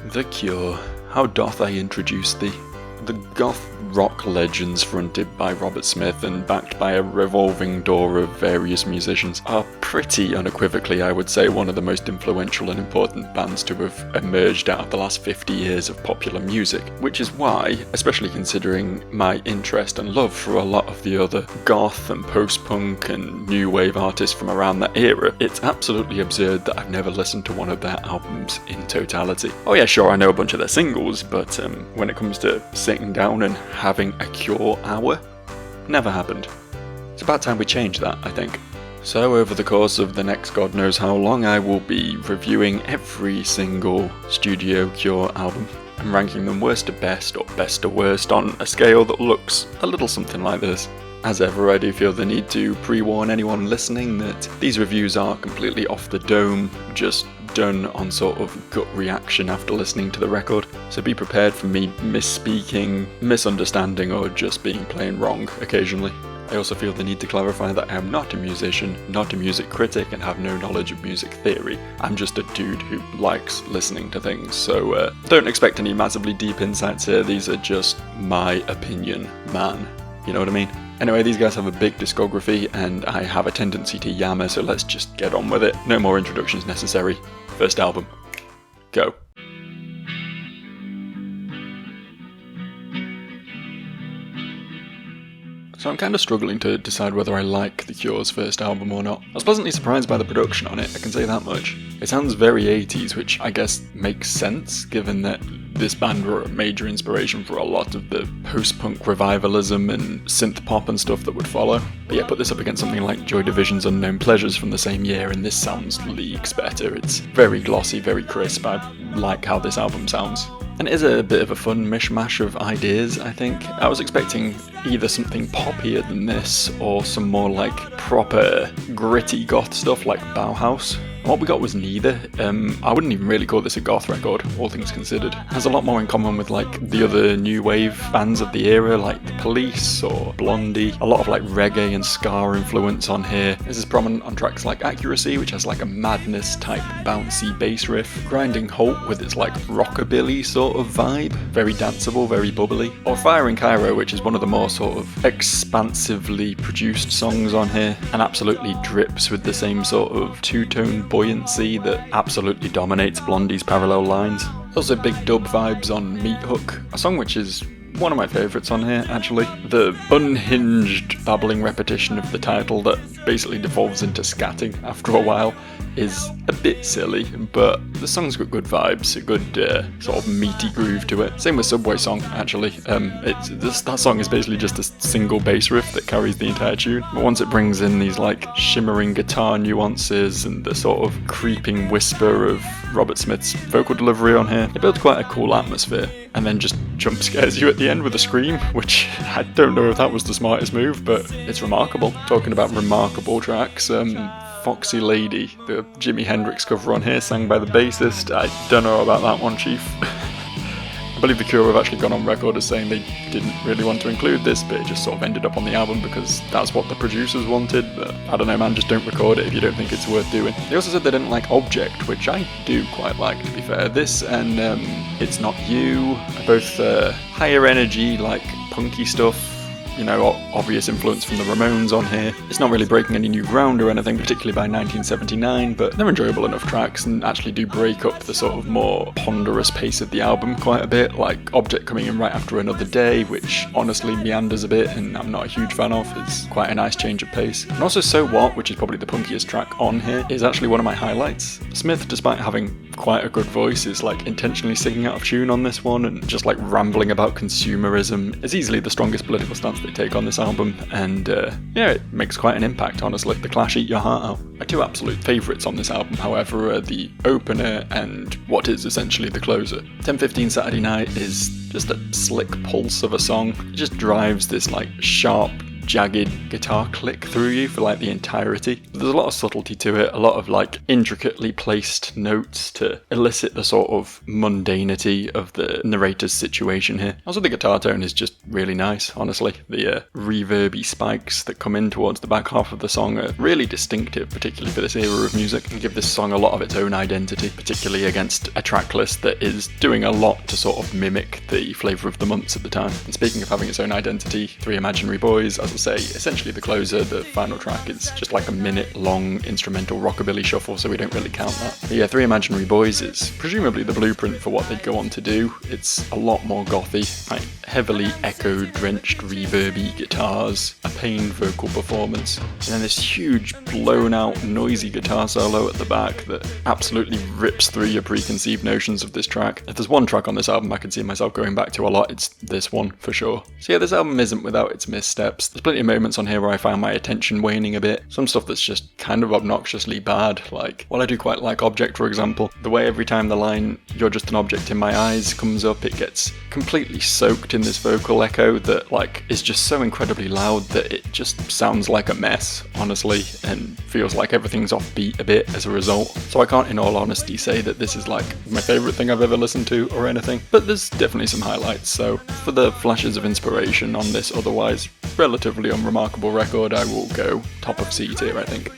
The Cure, how doth I introduce thee? The goth rock legends fronted by Robert Smith and backed by a revolving door of various musicians are pretty unequivocally, I would say, one of the most influential and important bands to have emerged out of the last 50 years of popular music, which is why, especially considering my interest and love for a lot of the other goth and post-punk and new wave artists from around that era, it's absolutely absurd that I've never listened to one of their albums in totality. Oh yeah, sure, I know a bunch of their singles, but when it comes to sitting down and having a Cure hour, never happened. It's about time we change that, I think. So over the course of the next God knows how long, I will be reviewing every single Studio Cure album and ranking them worst to best or best to worst on a scale that looks a little something like this. As ever, I do feel the need to pre-warn anyone listening that these reviews are completely off the dome, just done on sort of gut reaction after listening to the record, so be prepared for me misspeaking, misunderstanding, or just being plain wrong occasionally. I also feel the need to clarify that I am not a musician, not a music critic, and have no knowledge of music theory. I'm just a dude who likes listening to things, so don't expect any massively deep insights here. These are just my opinion, man. You know what I mean? Anyway, these guys have a big discography, and I have a tendency to yammer, so let's just get on with it. No more introductions necessary. First album. Go. So I'm kind of struggling to decide whether I like The Cure's first album or not. I was pleasantly surprised by the production on it, I can say that much. It sounds very 80s, which I guess makes sense, given that this band were a major inspiration for a lot of the post-punk revivalism and synth pop and stuff that would follow. But yeah, put this up against something like Joy Division's Unknown Pleasures from the same year, and this sounds leagues better. It's very glossy, very crisp. I like how this album sounds. And it is a bit of a fun mishmash of ideas, I think. I was expecting either something poppier than this, or some more like proper gritty goth stuff like Bauhaus. And what we got was neither. I wouldn't even really call this a goth record, all things considered. It has a lot more in common with like the other new wave bands of the era, like The Police or Blondie. A lot of like reggae and ska influence on here. This is prominent on tracks like Accuracy, which has like a madness type bouncy bass riff. Grinding Halt with its like rockabilly sort of vibe. Very danceable, very bubbly. Or Fire in Cairo, which is one of the more sort of expansively produced songs on here, and absolutely drips with the same sort of two-tone buoyancy that absolutely dominates Blondie's Parallel Lines. Also big dub vibes on Meat Hook, a song which is one of my favourites on here, actually. The unhinged babbling repetition of the title that basically devolves into scatting after a while is a bit silly, but the song's got good vibes, a good sort of meaty groove to it. Same with Subway Song, actually. That song is basically just a single bass riff that carries the entire tune, but once it brings in these like shimmering guitar nuances and the sort of creeping whisper of Robert Smith's vocal delivery on here, it builds quite a cool atmosphere, and then just jump scares you at the end with a scream, which I don't know if that was the smartest move, but it's remarkable. Talking about remarkable tracks, Foxy Lady, the Jimi Hendrix cover on here, sang by the bassist. I don't know about that one, Chief. I believe The Cure have actually gone on record as saying they didn't really want to include this, but it just sort of ended up on the album because that's what the producers wanted. But I don't know, man, just don't record it if you don't think it's worth doing. They also said they didn't like Object, which I do quite like, to be fair. This and It's Not You are both higher energy, like punky stuff. You know, obvious influence from the Ramones on here. It's not really breaking any new ground or anything, particularly by 1979, but they're enjoyable enough tracks and actually do break up the sort of more ponderous pace of the album quite a bit, like Object coming in right after Another Day, which honestly meanders a bit and I'm not a huge fan of. It's quite a nice change of pace. And also So What, which is probably the punkiest track on here, is actually one of my highlights. Smith, despite having quite a good voice, is like intentionally singing out of tune on this one and just like rambling about consumerism. Is easily the strongest political stance they take on this album, and yeah, it makes quite an impact, honestly. The Clash Eat Your Heart Out. My two absolute favourites on this album, however, are the opener and what is essentially the closer. 10:15 Saturday Night is just a slick pulse of a song. It just drives this like sharp jagged guitar click through you for like the entirety. There's a lot of subtlety to it, a lot of like intricately placed notes to elicit the sort of mundanity of the narrator's situation here. Also, the guitar tone is just really nice, honestly. The reverby spikes that come in towards the back half of the song are really distinctive, particularly for this era of music, and give this song a lot of its own identity, particularly against a track list that is doing a lot to sort of mimic the flavour of the months at the time. And speaking of having its own identity, Three Imaginary Boys, as I say, essentially the closer, the final track, is just like a minute-long instrumental rockabilly shuffle, so we don't really count that. But yeah, Three Imaginary Boys is presumably the blueprint for what they'd go on to do. It's a lot more gothy, like heavily echo-drenched reverby guitars, a pained vocal performance, and then this huge blown-out noisy guitar solo at the back that absolutely rips through your preconceived notions of this track. If there's one track on this album I can see myself going back to a lot, it's this one for sure. So yeah, this album isn't without its missteps. There's plenty of moments on here where I find my attention waning a bit. Some stuff that's just kind of obnoxiously bad, like, while I do quite like Object, for example, the way every time the line "you're just an object in my eyes" comes up, it gets completely soaked in this vocal echo that like is just so incredibly loud that it just sounds like a mess, honestly, and feels like everything's off beat a bit as a result. So I can't in all honesty say that this is like my favourite thing I've ever listened to or anything, but there's definitely some highlights. So for the flashes of inspiration on this otherwise relatively unremarkable record, I will go top of C tier, I think.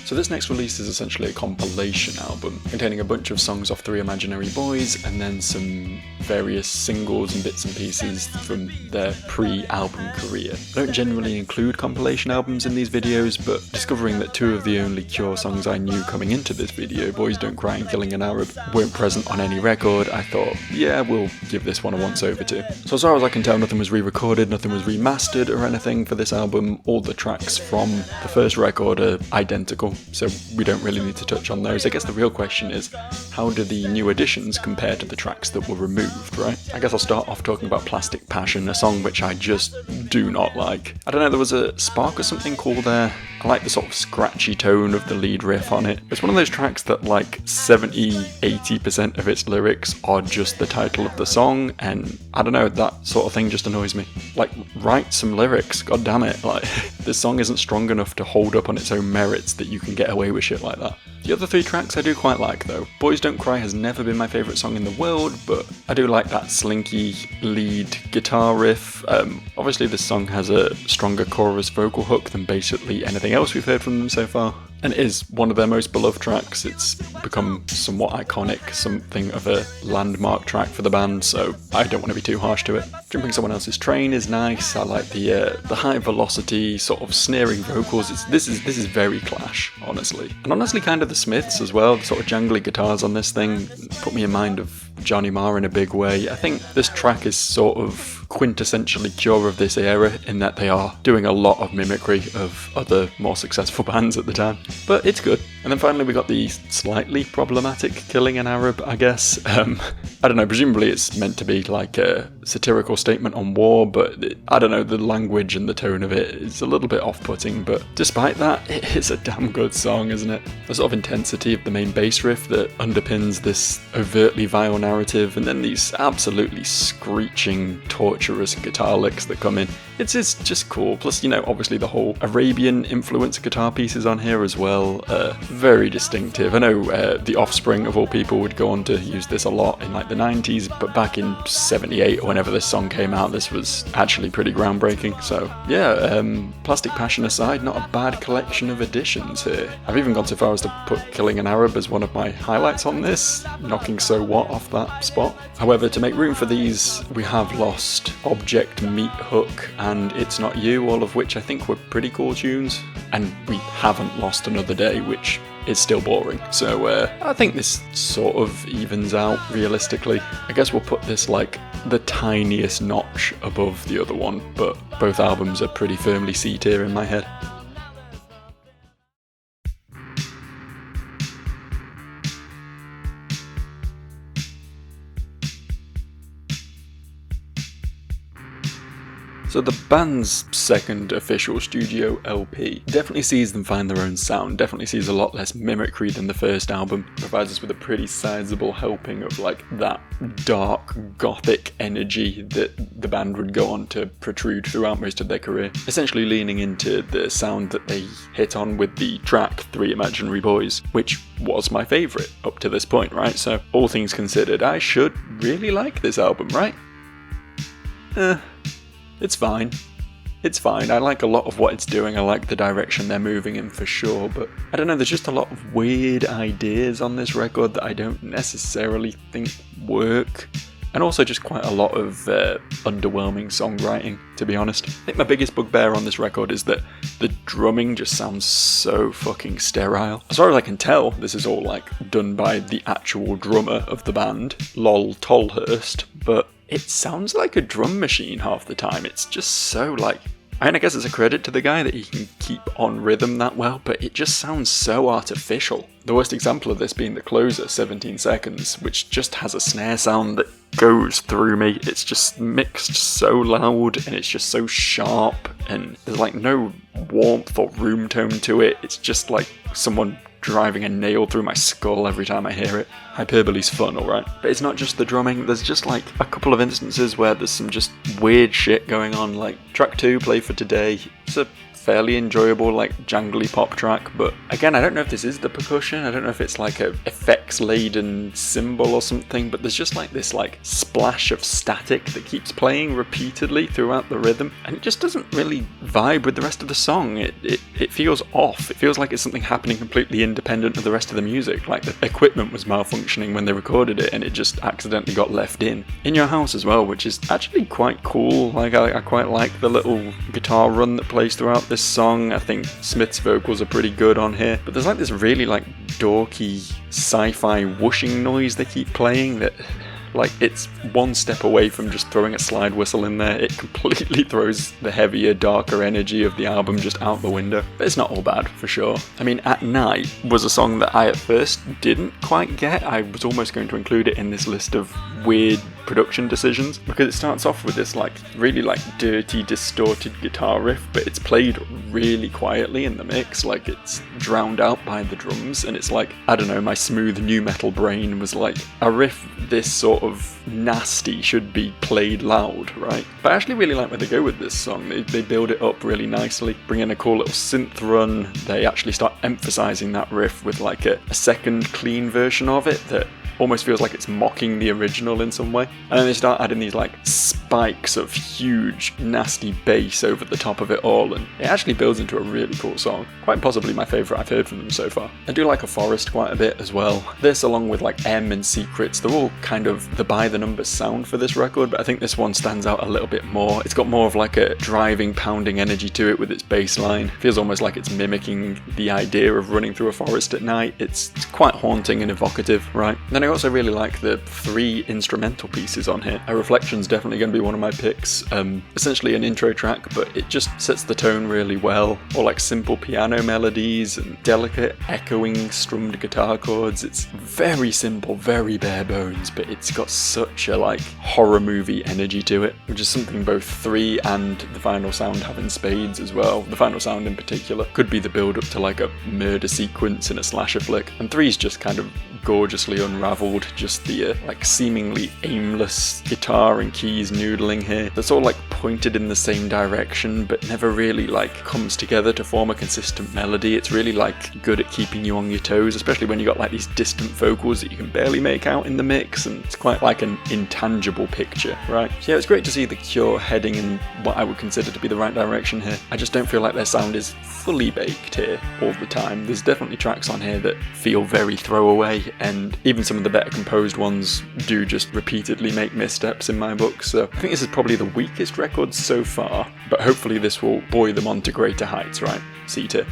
So this next release is essentially a compilation album containing a bunch of songs off Three Imaginary Boys and then some various singles and bits and pieces from their pre-album career. I don't generally include compilation albums in these videos, but discovering that two of the only Cure songs I knew coming into this video, Boys Don't Cry and Killing an Arab, weren't present on any record, I thought, yeah, we'll give this one a once-over too. So as far as I can tell, nothing was re-recorded, nothing was remastered or anything for this album. All the tracks from the first record are identical, so we don't really need to touch on those. I guess the real question is, how do the new additions compare to the tracks that were removed, right? I guess I'll start off talking about Plastic Passion, a song which I just do not like. I don't know, there was a spark or something cool there. I like the sort of scratchy tone of the lead riff on it. It's one of those tracks that like 70-80% of its lyrics are just the title of the song, and I don't know, that sort of thing just annoys me. Like, write some lyrics, god damn it. Like, this song isn't strong enough to hold up on its own merits that you can get away with shit like that. The other three tracks I do quite like though. Boys Don't Cry has never been my favourite song in the world, but I do like that slinky lead guitar riff. Obviously this song has a stronger chorus vocal hook than basically anything else we've heard from them so far, and it is one of their most beloved tracks. It's become somewhat iconic, something of a landmark track for the band, so I don't want to be too harsh to it. Jumping Someone Else's Train is nice. I like the high velocity sort of sneering vocals. This is very Clash, honestly, and honestly kind of the Smiths as well. The sort of jangly guitars on this thing put me in mind of Johnny Marr in a big way. I think this track is sort of quintessentially Cure of this era in that they are doing a lot of mimicry of other more successful bands at the time, but it's good. And then finally we got the slightly problematic Killing an Arab, I guess. I don't know, presumably it's meant to be like a satirical statement on war, but I don't know, the language and the tone of it is a little bit off-putting, but despite that, it is a damn good song, isn't it? The sort of intensity of the main bass riff that underpins this overtly vile narrative, and then these absolutely screeching, torturous guitar licks that come in. It's just cool. Plus, you know, obviously the whole Arabian influence guitar pieces on here as well, very distinctive. I know The Offspring, of all people, would go on to use this a lot in like the 90s, but back in 78 or whenever this song came out, this was actually pretty groundbreaking. So yeah, Plastic Passion aside, not a bad collection of additions here. I've even gone so far as to put Killing an Arab as one of my highlights on this, knocking So What off that spot. However, to make room for these, we have lost Object, Meat Hook, and It's Not You, all of which I think were pretty cool tunes, and we haven't lost Another Day, which is still boring. So I think this sort of evens out realistically. I guess we'll put this like the tiniest notch above the other one, but both albums are pretty firmly C tier in my head. So the band's second official studio LP definitely sees them find their own sound, definitely sees a lot less mimicry than the first album, provides us with a pretty sizable helping of like that dark gothic energy that the band would go on to protrude throughout most of their career, essentially leaning into the sound that they hit on with the track Three Imaginary Boys, which was my favourite up to this point, right? So all things considered, I should really like this album, right? It's fine. It's fine. I like a lot of what it's doing. I like the direction they're moving in for sure, but I don't know, there's just a lot of weird ideas on this record that I don't necessarily think work. And also just quite a lot of underwhelming songwriting, to be honest. I think my biggest bugbear on this record is that the drumming just sounds so fucking sterile. As far as I can tell, this is all like done by the actual drummer of the band, Lol Tolhurst, but it sounds like a drum machine half the time. It's just so like... I mean, I guess it's a credit to the guy that he can keep on rhythm that well, but it just sounds so artificial. The worst example of this being the closer, 17 Seconds, which just has a snare sound that goes through me. It's just mixed so loud, and it's just so sharp, and there's like no warmth or room tone to it. It's just like someone driving a nail through my skull every time I hear it. Hyperbole's fun, alright, but it's not just the drumming. There's just like a couple of instances where there's some just weird shit going on, like track 2, Play for Today. It's a fairly enjoyable, like, jangly pop track, but again, I don't know if this is the percussion, I don't know if it's like a effects-laden cymbal or something, but there's just like this like splash of static that keeps playing repeatedly throughout the rhythm, and it just doesn't really vibe with the rest of the song. It feels off. It feels like it's something happening completely independent of the rest of the music, like the equipment was malfunctioning when they recorded it and it just accidentally got left in Your House as well, which is actually quite cool. Like I quite like the little guitar run that plays throughout this song. I think Smith's vocals are pretty good on here, but there's like this really like dorky sci-fi whooshing noise they keep playing that like it's one step away from just throwing a slide whistle in there. It completely throws the heavier, darker energy of the album just out the window. But it's not all bad, for sure. I mean, At Night was a song that I at first didn't quite get. I was almost going to include it in this list of weird production decisions, because it starts off with this like really like dirty, distorted guitar riff, but it's played really quietly in the mix, like it's drowned out by the drums, and it's like, I don't know, my smooth new metal brain was like, a riff this sort of nasty should be played loud, right? But I actually really like where they go with this song. They build it up really nicely, bring in a cool little synth run. They actually start emphasizing that riff with like a second clean version of it that almost feels like it's mocking the original in some way. And then they start adding these like spikes of huge nasty bass over the top of it all, and it actually builds into a really cool song. Quite possibly my favourite I've heard from them so far. I do like A Forest quite a bit as well. This, along with like M and Secrets, they're all kind of the by the numbers sound for this record, but I think this one stands out a little bit more. It's got more of like a driving, pounding energy to it with its bass line. Feels almost like it's mimicking the idea of running through a forest at night. It's quite haunting and evocative, right? And then I also really like the 3 instrumental pieces on here. A Reflection's definitely going to be one of my picks. Essentially an intro track, but it just sets the tone really well. Or like simple piano melodies and delicate echoing strummed guitar chords. It's very simple, very bare bones, but it's got such a like horror movie energy to it, which is something both 3 and The Final Sound have in spades as well. The Final Sound in particular could be the build up to like a murder sequence in a slasher flick, and 3's just kind of gorgeously unraveled. Just the like seemingly aimless guitar and keys noodling here that's all like pointed in the same direction but never really like comes together to form a consistent melody. It's really like good at keeping you on your toes, especially when you got like these distant vocals that you can barely make out in the mix, and it's quite like an intangible picture, right? So yeah, it's great to see The Cure heading in what I would consider to be the right direction here. I just don't feel like their sound is fully baked here all the time. There's definitely tracks on here that feel very throwaway, and even some of the better composed ones do just repeatedly make missteps in my book. So I think this is probably the weakest record so far, but hopefully this will buoy them on to greater heights, right? C tier.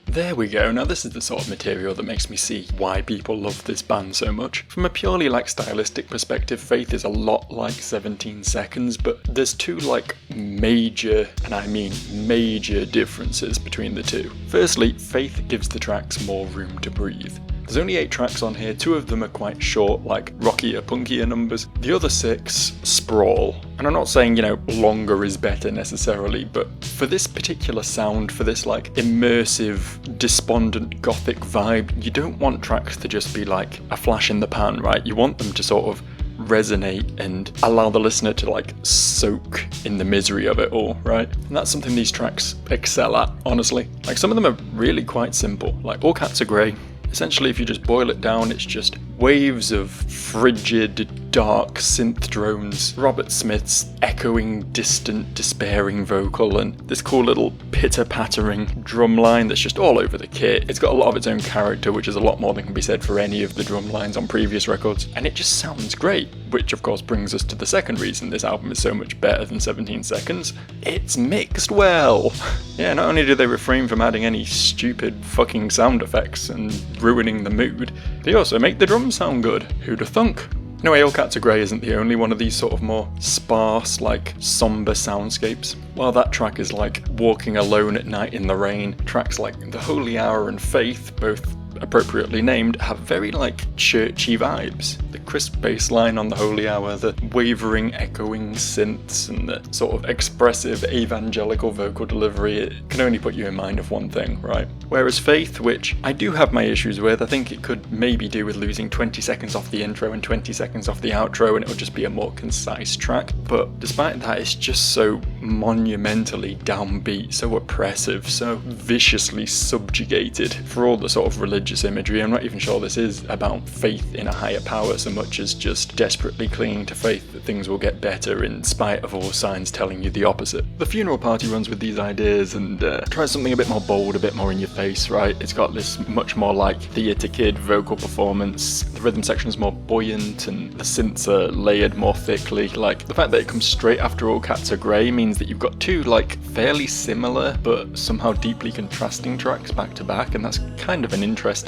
There we go. Now this is the sort of material that makes me see why people love this band so much. From a purely like stylistic perspective, Faith is a lot like 17 Seconds, but there's 2 like major, and I mean major, differences between the 2. Firstly, Faith gives the tracks more room to breathe. There's only 8 tracks on here, 2 of them are quite short, like rockier, punkier numbers. The other 6 sprawl. And I'm not saying, longer is better necessarily, but for this particular sound, for this like immersive, despondent gothic vibe, you don't want tracks to just be like a flash in the pan, right? You want them to sort of resonate and allow the listener to like soak in the misery of it all, right? And that's something these tracks excel at, honestly. Like some of them are really quite simple, like All Cats Are Grey. Essentially, if you just boil it down, it's just waves of frigid, dark synth drones, Robert Smith's echoing, distant, despairing vocal, and this cool little pitter-pattering drum line that's just all over the kit. It's got a lot of its own character, which is a lot more than can be said for any of the drum lines on previous records, and it just sounds great, which of course brings us to the second reason this album is so much better than 17 Seconds. It's mixed well! Yeah, not only do they refrain from adding any stupid fucking sound effects and ruining the mood, they also make the drums sound good. Who'da thunk? Anyway, All Cats Are Grey isn't the only one of these sort of more sparse, like, somber soundscapes. While that track is like Walking Alone at Night in the Rain, tracks like The Holy Hour and Faith, both appropriately named, have very like churchy vibes. The crisp bass line on The Holy Hour, the wavering echoing synths, and the sort of expressive evangelical vocal delivery, it can only put you in mind of one thing, right? Whereas Faith, which I do have my issues with, I think it could maybe do with losing 20 seconds off the intro and 20 seconds off the outro, and it would just be a more concise track. But despite that, it's just so monumentally downbeat, so oppressive, so viciously subjugated for all the sort of religious imagery. I'm not even sure this is about faith in a higher power so much as just desperately clinging to faith that things will get better in spite of all signs telling you the opposite. The Funeral Party runs with these ideas and tries something a bit more bold, a bit more in your face, right? It's got this much more like Theatre Kid vocal performance. The rhythm section is more buoyant and the synths are layered more thickly. Like the fact that it comes straight after All Cats Are Grey means that you've got 2 like fairly similar but somehow deeply contrasting tracks back to back, and that's kind of an interesting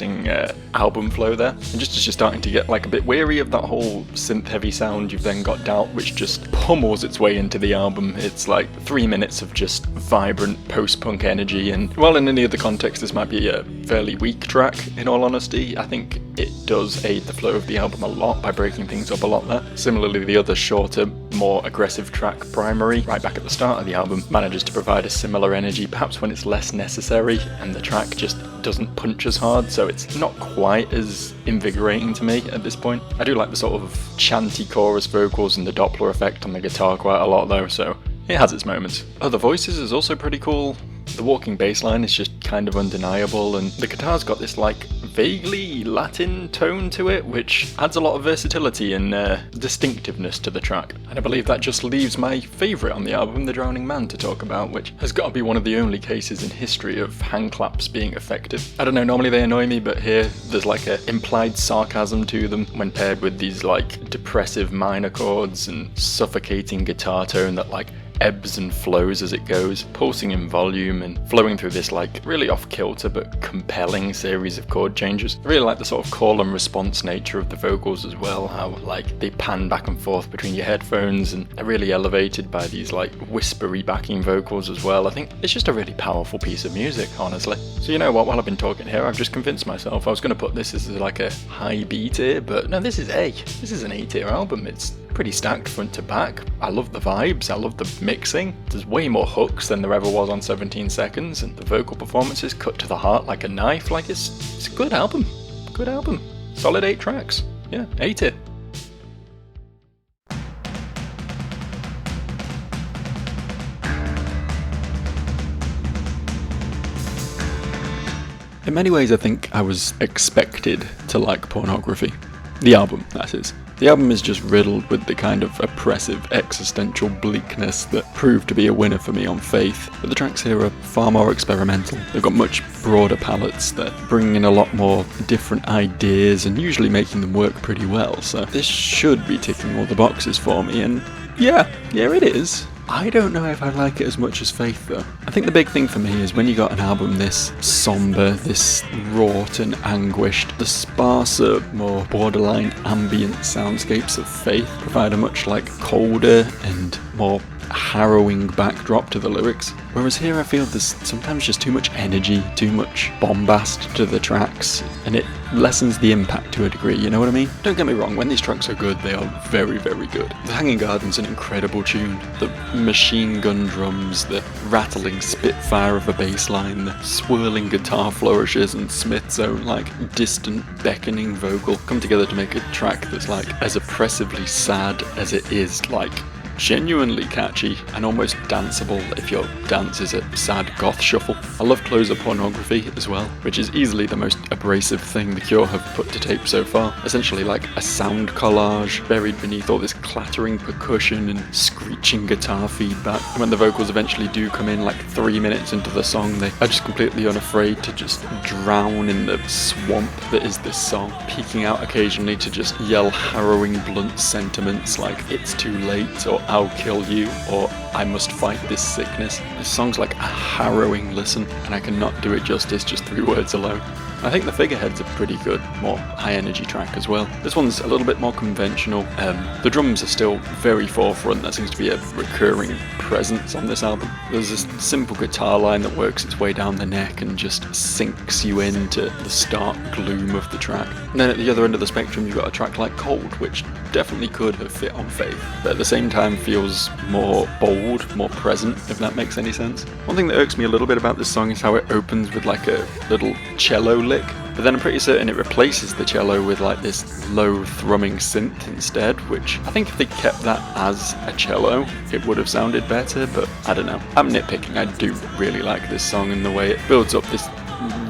album flow there. And just as you're starting to get like a bit weary of that whole synth heavy sound, you've then got Doubt, which just pummels its way into the album. It's like 3 minutes of just vibrant post-punk energy, and while in any other context this might be a fairly weak track, in all honesty, I think it does aid the flow of the album a lot by breaking things up a lot there. Similarly, the other shorter, more aggressive track, Primary, right back at the start of the album, manages to provide a similar energy, perhaps when it's less necessary, and the track just doesn't punch as hard, so it's not quite as invigorating to me at this point. I do like the sort of chanty chorus vocals and the Doppler effect on the guitar quite a lot though, so it has its moments. Other Voices is also pretty cool. The walking bass line is just kind of undeniable, and the guitar's got this like vaguely Latin tone to it, which adds a lot of versatility and distinctiveness to the track. And I believe that just leaves my favourite on the album, The Drowning Man, to talk about, which has got to be one of the only cases in history of hand claps being effective. I don't know, normally they annoy me, but here there's like a implied sarcasm to them when paired with these like depressive minor chords and suffocating guitar tone that like ebbs and flows as it goes, pulsing in volume and flowing through this like really off-kilter but compelling series of chord changes. I really like the sort of call and response nature of the vocals as well, how like they pan back and forth between your headphones and are really elevated by these like whispery backing vocals as well. I think it's just a really powerful piece of music, honestly. So you know what, while I've been talking here, I've just convinced myself I was going to put this as like a high B tier, but no, this is A. This is an A tier album. It's pretty stacked front to back. I love the vibes, I love the mixing. There's way more hooks than there ever was on 17 Seconds, and the vocal performances cut to the heart like a knife. Like it's a good album. Good album. Solid 8 tracks. Yeah, A tier. In many ways, I think I was expected to like Pornography. The album, that is. The album is just riddled with the kind of oppressive existential bleakness that proved to be a winner for me on Faith, but the tracks here are far more experimental. They've got much broader palettes that bring in a lot more different ideas and usually making them work pretty well, so this should be ticking all the boxes for me, and yeah, it is. I don't know if I like it as much as Faith though. I think the big thing for me is when you got an album this somber, this wrought and anguished, the sparser, more borderline ambient soundscapes of Faith provide a much like colder and more harrowing backdrop to the lyrics. Whereas here I feel there's sometimes just too much energy, too much bombast to the tracks, and it lessens the impact to a degree, you know what I mean? Don't get me wrong, when these tracks are good, they are very, very good. The Hanging Garden's an incredible tune. The machine gun drums, the rattling spitfire of a bass line, the swirling guitar flourishes, and Smith's own, distant, beckoning vocal come together to make a track that's, as oppressively sad as it is, genuinely catchy and almost danceable if your dance is a sad goth shuffle. I love Closer Pornography as well, which is easily the most abrasive thing The Cure have put to tape so far. Essentially a sound collage buried beneath all this clattering percussion and screeching guitar feedback. When the vocals eventually do come in 3 minutes into the song, they are just completely unafraid to just drown in the swamp that is this song, peeking out occasionally to just yell harrowing blunt sentiments like "it's too late" or "I'll kill you" or "I must fight this sickness." This song's a harrowing listen, and I cannot do it justice just through words alone. I think the Figurehead's a pretty good, more high-energy track as well. This one's a little bit more conventional. The drums are still very forefront. That seems to be a recurring presence on this album. There's this simple guitar line that works its way down the neck and just sinks you into the stark gloom of the track. And then at the other end of the spectrum, you've got a track like Cold, which definitely could have fit on Faith, but at the same time feels more bold, more present, if that makes any sense. One thing that irks me a little bit about this song is how it opens with a little cello lick, but then I'm pretty certain it replaces the cello with this low thrumming synth instead, which I think if they kept that as a cello, it would have sounded better, but I don't know. I'm nitpicking. I do really like this song and the way it builds up this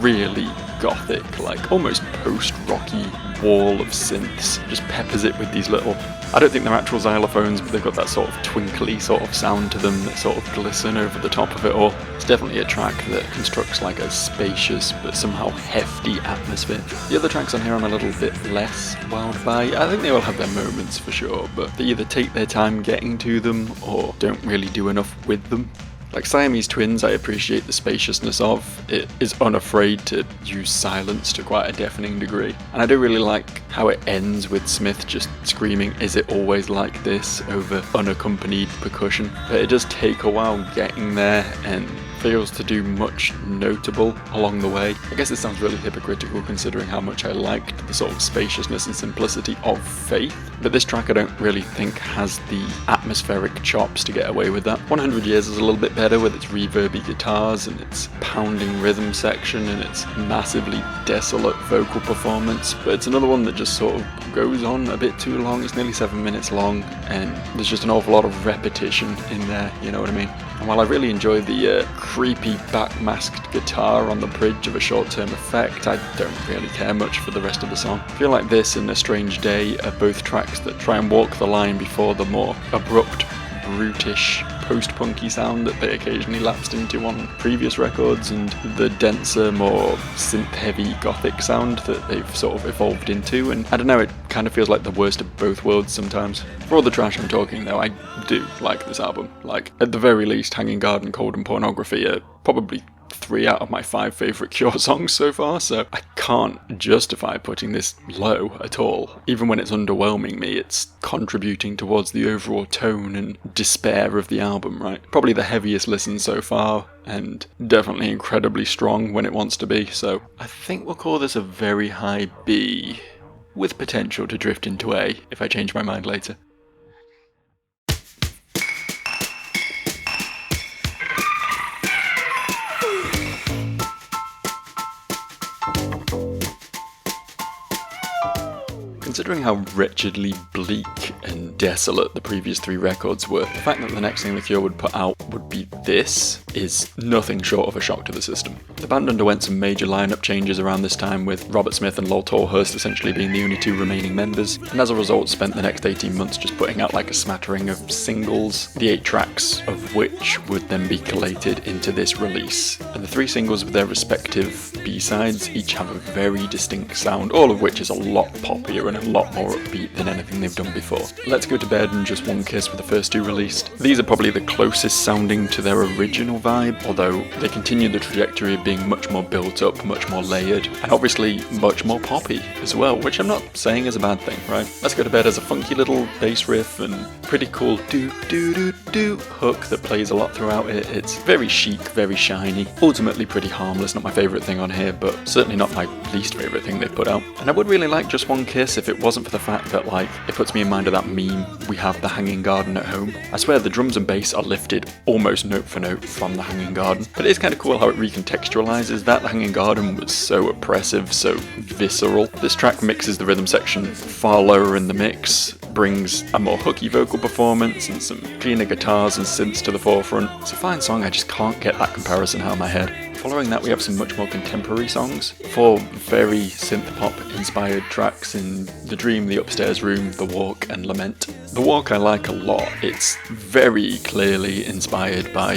really gothic, almost post-rocky wall of synths, just peppers it with these little, I don't think they're actual xylophones, but they've got that sort of twinkly sort of sound to them that sort of glisten over the top of it all. It's definitely a track that constructs a spacious but somehow hefty atmosphere. The other tracks on here I'm a little bit less wowed by. I think they all have their moments for sure, but they either take their time getting to them or don't really do enough with them. Like Siamese Twins, I appreciate the spaciousness of. It is unafraid to use silence to quite a deafening degree. And I do really like how it ends with Smith just screaming, "Is it always like this?" over unaccompanied percussion. But it does take a while getting there and fails to do much notable along the way. I guess this sounds really hypocritical considering how much I liked the sort of spaciousness and simplicity of Faith, but this track I don't really think has the atmospheric chops to get away with that. 100 Years is a little bit better with its reverby guitars and its pounding rhythm section and its massively desolate vocal performance, but it's another one that just sort of goes on a bit too long. It's nearly 7 minutes long and there's just an awful lot of repetition in there, you know what I mean? And while I really enjoy the creepy backmasked guitar on the bridge of A Short-Term Effect, I don't really care much for the rest of the song. I feel like this and A Strange Day are both tracks that try and walk the line before the more abrupt, brutish, post-punky sound that they occasionally lapsed into on previous records, and the denser, more synth-heavy gothic sound that they've sort of evolved into, and I don't know, it kind of feels like the worst of both worlds sometimes. For all the trash I'm talking though, I do like this album. At the very least, Hanging Garden, Cold and Pornography are probably 3 out of my 5 favourite Cure songs so far, so I can't justify putting this low at all. Even when it's underwhelming me, it's contributing towards the overall tone and despair of the album, right? Probably the heaviest listen so far, and definitely incredibly strong when it wants to be, so I think we'll call this a very high B, with potential to drift into A if I change my mind later. Considering how wretchedly bleak and desolate the previous 3 records were, the fact that the next thing The Cure would put out would be this is nothing short of a shock to the system. The band underwent some major lineup changes around this time, with Robert Smith and Lol Tolhurst essentially being the only 2 remaining members, and as a result spent the next 18 months just putting out a smattering of singles, the 8 tracks of which would then be collated into this release. And the 3 singles with their respective B-sides each have a very distinct sound, all of which is a lot poppier and a lot more upbeat than anything they've done before. Let's Go to Bed and Just One Kiss were the first 2 released. These are probably the closest sound sounding to their original vibe, although they continue the trajectory of being much more built up, much more layered, and obviously much more poppy as well, which I'm not saying is a bad thing, right? Let's Go to Bed has a funky little bass riff and pretty cool do hook that plays a lot throughout it. It's very chic, very shiny, ultimately pretty harmless, not my favourite thing on here, but certainly not my least favourite thing they've put out. And I would really like Just One Kiss if it wasn't for the fact that, like, it puts me in mind of that meme, we have the hanging garden at home. I swear the drums and bass are lifted almost note for note from the hanging garden, but it is kind of cool how it recontextualizes that. The hanging garden was so oppressive, so visceral. This track mixes the rhythm section far lower in the mix, brings a more hooky vocal performance and some cleaner guitars and synths to the forefront. It's a fine song, I just can't get that comparison out of my head. Following that, we have some much more contemporary songs. 4 very synth-pop inspired tracks in The Dream, The Upstairs Room, The Walk, and Lament. The Walk I like a lot. It's very clearly inspired by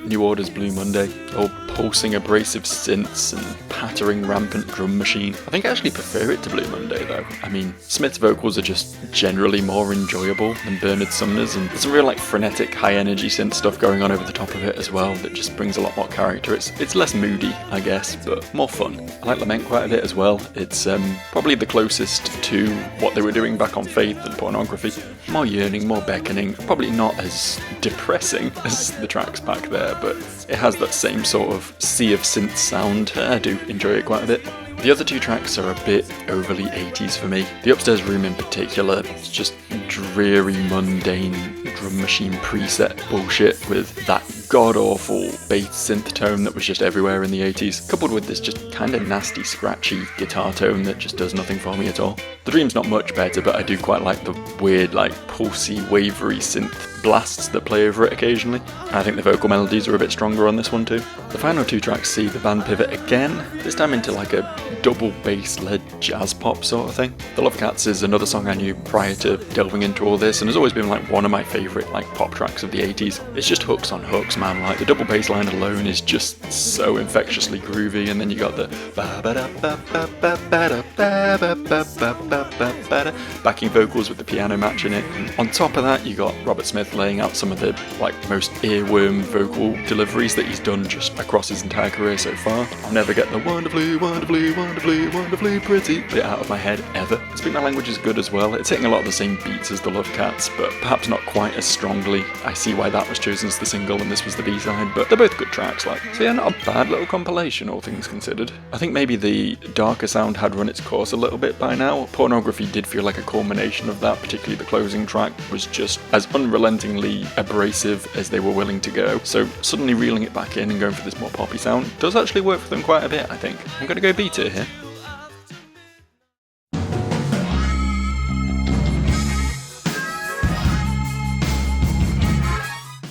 New Order's Blue Monday. All pulsing abrasive synths and pattering rampant drum machine. I think I actually prefer it to Blue Monday though. I mean, Smith's vocals are just generally more enjoyable than Bernard Sumner's, and there's some real like frenetic, high energy synth stuff going on over the top of it as well that just brings a lot more character. It's less moody, I guess, but more fun. I like Lament quite a bit as well. It's probably the closest to what they were doing back on Faith and Pornography. More yearning, more beckoning, probably not as depressing as the tracks back there, but it has that same sort of sea of synth sound. I do enjoy it quite a bit. The other 2 tracks are a bit overly 80s for me. The Upstairs Room in particular, it's just dreary, mundane drum machine preset bullshit with that god-awful bass synth tone that was just everywhere in the 80s, coupled with this just kind of nasty, scratchy guitar tone that just does nothing for me at all. The Dream's not much better, but I do quite like the weird, like, pulsy, wavery synth blasts that play over it occasionally. And I think the vocal melodies are a bit stronger on this one too. The final 2 tracks see the band pivot again, this time into like a double bass-led jazz pop sort of thing. The Love Cats is another song I knew prior to delving into all this, and has always been like one of my favourite like pop tracks of the 80s. It's just hooks on hooks, man. Like the double bass line alone is just so infectiously groovy, and then you got the backing vocals with the piano matching it. And on top of that, you got Robert Smith laying out some of the like most earworm vocal deliveries that he's done just across his entire career so far. I'll never get the wonderfully, wonderfully, wonderfully, wonderfully pretty bit out of my head ever. Speak My Language is good as well. It's hitting a lot of the same beats as the Love Cats, but perhaps not quite as strongly. I see why that was chosen as the single and this was the B-side, but they're both good tracks, like. So yeah, not a bad little compilation, all things considered. I think maybe the darker sound had run its course a little bit by now. Pornography did feel like a culmination of that, particularly the closing track was just as unrelentingly abrasive as they were willing to go. So suddenly reeling it back in and going for this more poppy sound does actually work for them quite a bit, I think. I'm going to go B tier here.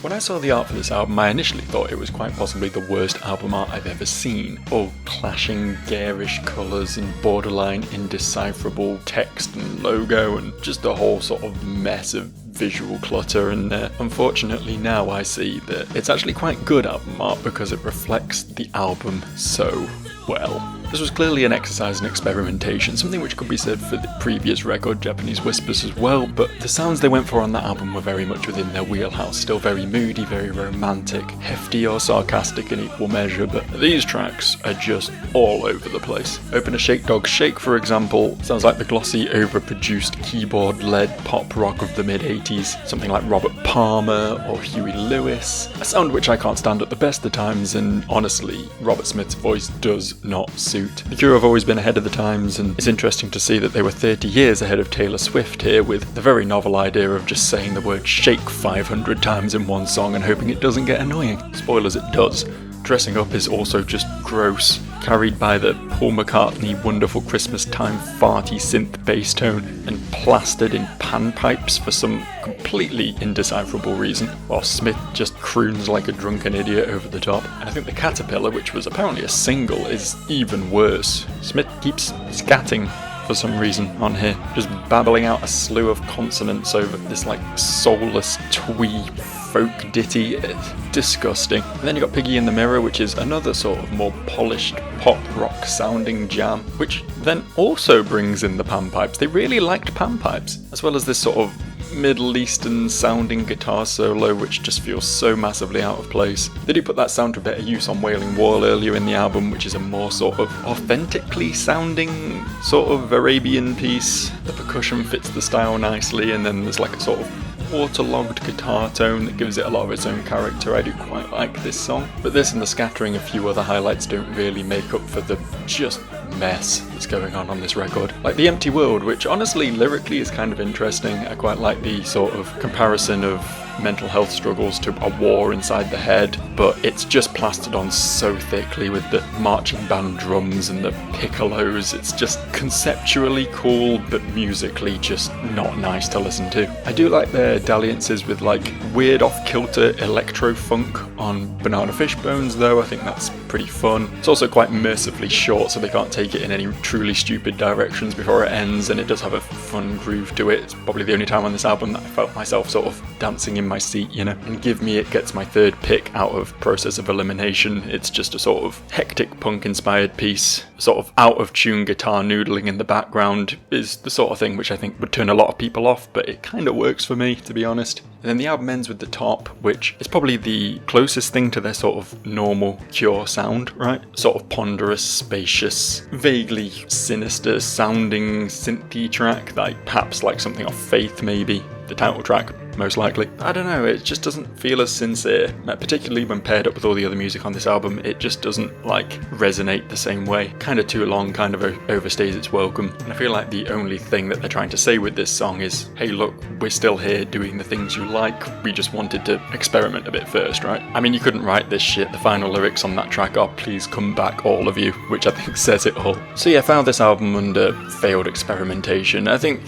When I saw the art for this album, I initially thought it was quite possibly the worst album art I've ever seen. All clashing, garish colours and borderline indecipherable text and logo, and just a whole sort of mess of visual clutter, and unfortunately now I see that it's actually quite good album art because it reflects the album so well. This was clearly an exercise in experimentation, something which could be said for the previous record, Japanese Whispers, as well, but the sounds they went for on that album were very much within their wheelhouse, still very moody, very romantic, hefty or sarcastic in equal measure, but these tracks are just all over the place. Open a Shake Dog Shake, for example, sounds like the glossy, overproduced, keyboard-led pop rock of the mid-80s, something like Robert Palmer or Huey Lewis, a sound which I can't stand at the best of times, and honestly, Robert Smith's voice does not suit. The Cure have always been ahead of the times, and it's interesting to see that they were 30 years ahead of Taylor Swift here with the very novel idea of just saying the word shake 500 times in one song and hoping it doesn't get annoying. Spoilers, it does. Dressing up is also just gross, carried by the Paul McCartney wonderful Christmas time farty synth bass tone and plastered in panpipes for some completely indecipherable reason, while Smith just croons like a drunken idiot over the top. And I think the Caterpillar, which was apparently a single, is even worse. Smith keeps scatting for some reason on here, just babbling out a slew of consonants over this like soulless twee folk ditty. It's disgusting. And then you got Piggy in the Mirror, which is another sort of more polished pop rock sounding jam, which then also brings in the panpipes. They really liked panpipes, as well as this sort of Middle Eastern sounding guitar solo which just feels so massively out of place. They do put that sound to better use on Wailing Wall earlier in the album, which is a more sort of authentically sounding sort of Arabian piece. The percussion fits the style nicely, and then there's like a sort of waterlogged guitar tone that gives it a lot of its own character. I do quite like this song, but this and the scattering of a few other highlights don't really make up for the just mess that's going on this record. Like The Empty World, which honestly lyrically is kind of interesting. I quite like the sort of comparison of mental health struggles to a war inside the head, but it's just plastered on so thickly with the marching band drums and the piccolos. It's just conceptually cool, but musically just not nice to listen to. I do like their dalliances with like weird off-kilter electro-funk on Banana Fishbones though. I think that's pretty fun. It's also quite mercifully short, so they can't take it in any truly stupid directions before it ends, and it does have a fun groove to it. It's probably the only time on this album that I felt myself sort of dancing in my seat, you know. And Give Me It gets my third pick out of Process of Elimination. It's just a sort of hectic punk inspired piece. Sort of out of tune guitar noodling in the background is the sort of thing which I think would turn a lot of people off, but it kind of works for me, to be honest. And then the album ends with The Top, which is probably the closest thing to their sort of normal Cure sound, right? Sort of ponderous, spacious, vaguely sinister sounding synthy track, like perhaps like something off Faith maybe, the title track most likely. I don't know, it just doesn't feel as sincere, particularly when paired up with all the other music on this album. It just doesn't like resonate the same way. Kind of too long, kind of overstays its welcome. And I feel like the only thing that they're trying to say with this song is, hey look, we're still here doing the things you like, we just wanted to experiment a bit first, right? I mean, you couldn't write this shit. The final lyrics on that track are please come back all of you, which I think says it all. So yeah, found this album under failed experimentation. I think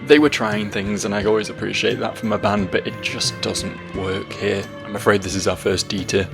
they were trying things, and I always appreciate that from a band, but it just doesn't work here. I'm afraid this is our first D tier.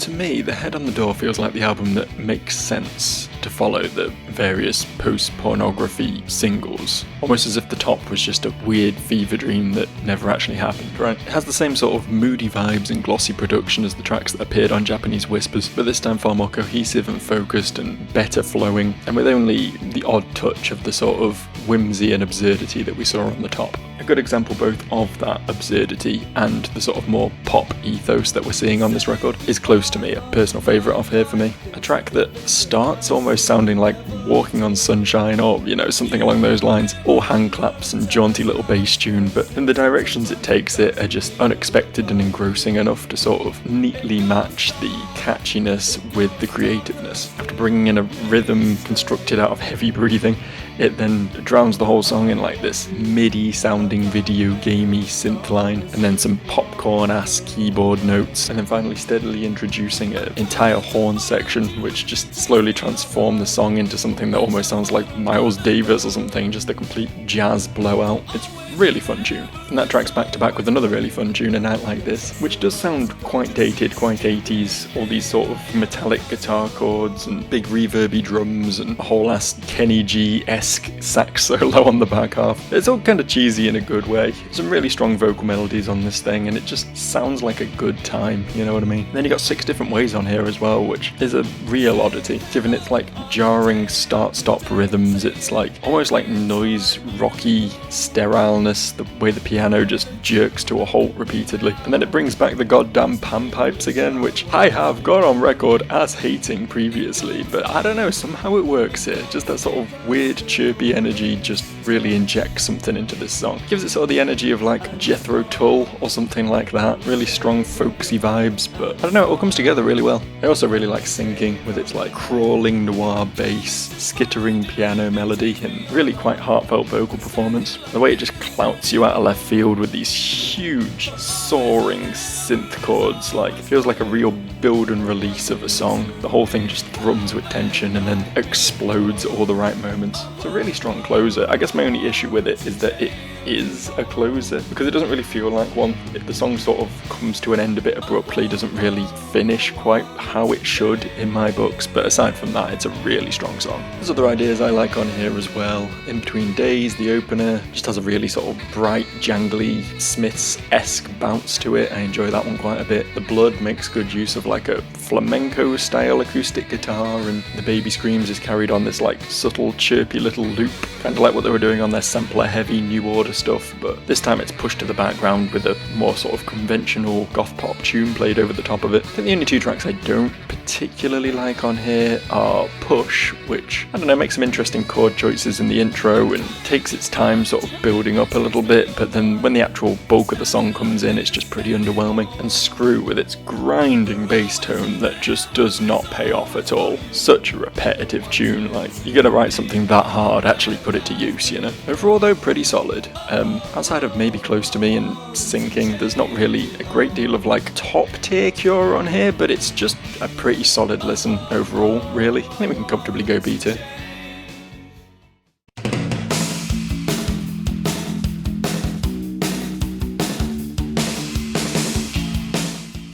To me, The Head on the Door feels like the album that makes sense to follow the various post-pornography singles, almost as if The Top was just a weird fever dream that never actually happened, right? It has the same sort of moody vibes and glossy production as the tracks that appeared on Japanese Whispers, but this time far more cohesive and focused and better flowing, and with only the odd touch of the sort of whimsy and absurdity that we saw on The Top. A good example both of that absurdity and the sort of more pop ethos that we're seeing on this record is Close to Me, a personal favourite off here for me. A track that starts almost sounding like Walking on Sunshine or, you know, something along those lines, all hand claps and jaunty little bass tune, but in the directions it takes it are just unexpected and engrossing enough to sort of neatly match the catchiness with the creativeness. After bringing in a rhythm constructed out of heavy breathing, it then drowns the whole song in like this MIDI sounding video gamey synth line, and then some popcorn-ass keyboard notes, and then finally steadily introducing an entire horn section which just slowly transform the song into something that almost sounds like Miles Davis or something, just a complete jazz blowout. It's really fun tune. And that tracks back to back with another really fun tune, A Night Like This, which does sound quite dated, quite 80s, all these sort of metallic guitar chords and big reverby drums and a whole ass Kenny G-esque sax solo on the back half. It's all kind of cheesy in a good way. Some really strong vocal melodies on this thing, and it just sounds like a good time, you know what I mean? And then you got 6 different ways on here as well, which is a real oddity, given its like jarring start-stop rhythms. It's like almost like noise rocky sterile, the way the piano just jerks to a halt repeatedly. And then it brings back the goddamn pan pipes again, which I have gone on record as hating previously, but I don't know, somehow it works here. Just that sort of weird chirpy energy just really injects something into this song. Gives it sort of the energy of like Jethro Tull or something like that. Really strong folksy vibes, but I don't know, it all comes together really well. I also really like Sinking with its like crawling noir bass, skittering piano melody, and really quite heartfelt vocal performance. The way it just clouts you out of left field with these huge soaring synth chords, like it feels like a real build and release of a song. The whole thing just thrums with tension and then explodes at all the right moments. It's a really strong closer. I guess my only issue with it is that it is a closer, because it doesn't really feel like one. The song sort of comes to an end a bit abruptly, doesn't really finish quite how it should in my books, but aside from that, it's a really strong song. There's other ideas I like on here as well. In Between Days, the opener, just has a really sort of bright, jangly, Smiths-esque bounce to it. I enjoy that one quite a bit. The Blood makes good use of like a flamenco style acoustic guitar, and the baby screams is carried on this like subtle, chirpy little loop, kind of like what they were doing on their sampler heavy New Order stuff, but this time it's pushed to the background with a more sort of conventional goth pop tune played over the top of it. I think the only two tracks I don't particularly like on here are Push, which, I don't know, makes some interesting chord choices in the intro and takes its time sort of building up a little bit, but then when the actual bulk of the song comes in, it's just pretty underwhelming. And Screw, with its grinding bass tone that just does not pay off at all. Such a repetitive tune, like, you're gonna write something that hard, actually put it to use, you know? Overall though, pretty solid. Outside of maybe Close to Me and Sinking, there's not really a great deal of like top tier Cure on here, but it's just a pretty solid listen overall, really. I think we can comfortably go B-tier.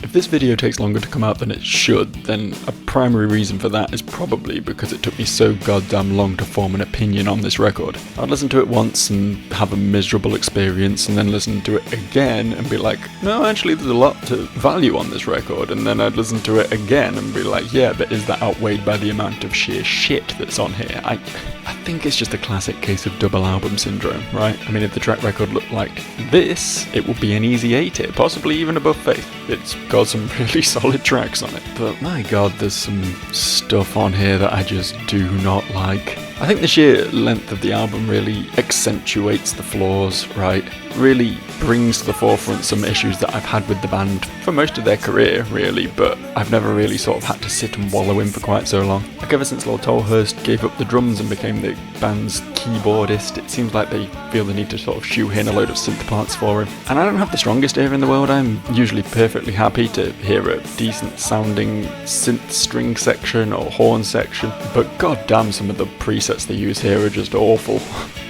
If this video takes longer to come out than it should, then a primary reason for that is probably because it took me so goddamn long to form an opinion on this record. I'd listen to it once and have a miserable experience, and then listen to it again and be like, no, actually there's a lot to value on this record, and then I'd listen to it again and be like, yeah, but is that outweighed by the amount of sheer shit that's on here? I think it's just a classic case of double album syndrome, right? I mean, if the track record looked like this, it would be an easy A tier, possibly even above Faith. It's got some really solid tracks on it, but my god, there's some stuff on here that I just do not like. I think the sheer length of the album really accentuates the flaws, right? Really brings to the forefront some issues that I've had with the band for most of their career, really, but I've never really sort of had to sit and wallow in for quite so long. Like, ever since Lord Tolhurst gave up the drums and became the band's keyboardist, it seems like they feel the need to sort of shoe in a load of synth parts for him. And I don't have the strongest ear in the world. I'm usually perfectly happy to hear a decent sounding synth string section or horn section, but goddamn, some of the presets they use here are just awful.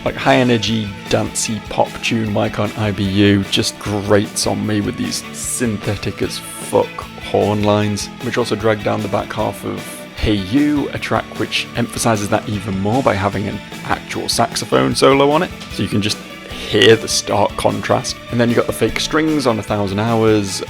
Like, high energy, dancey pop tune Why Can't I Be You just grates on me with these synthetic as fuck horn lines, which also drag down the back half of Hey You, a track which emphasises that even more by having an actual saxophone solo on it, so you can just hear the stark contrast. And then you got the fake strings on 1,000 Hours,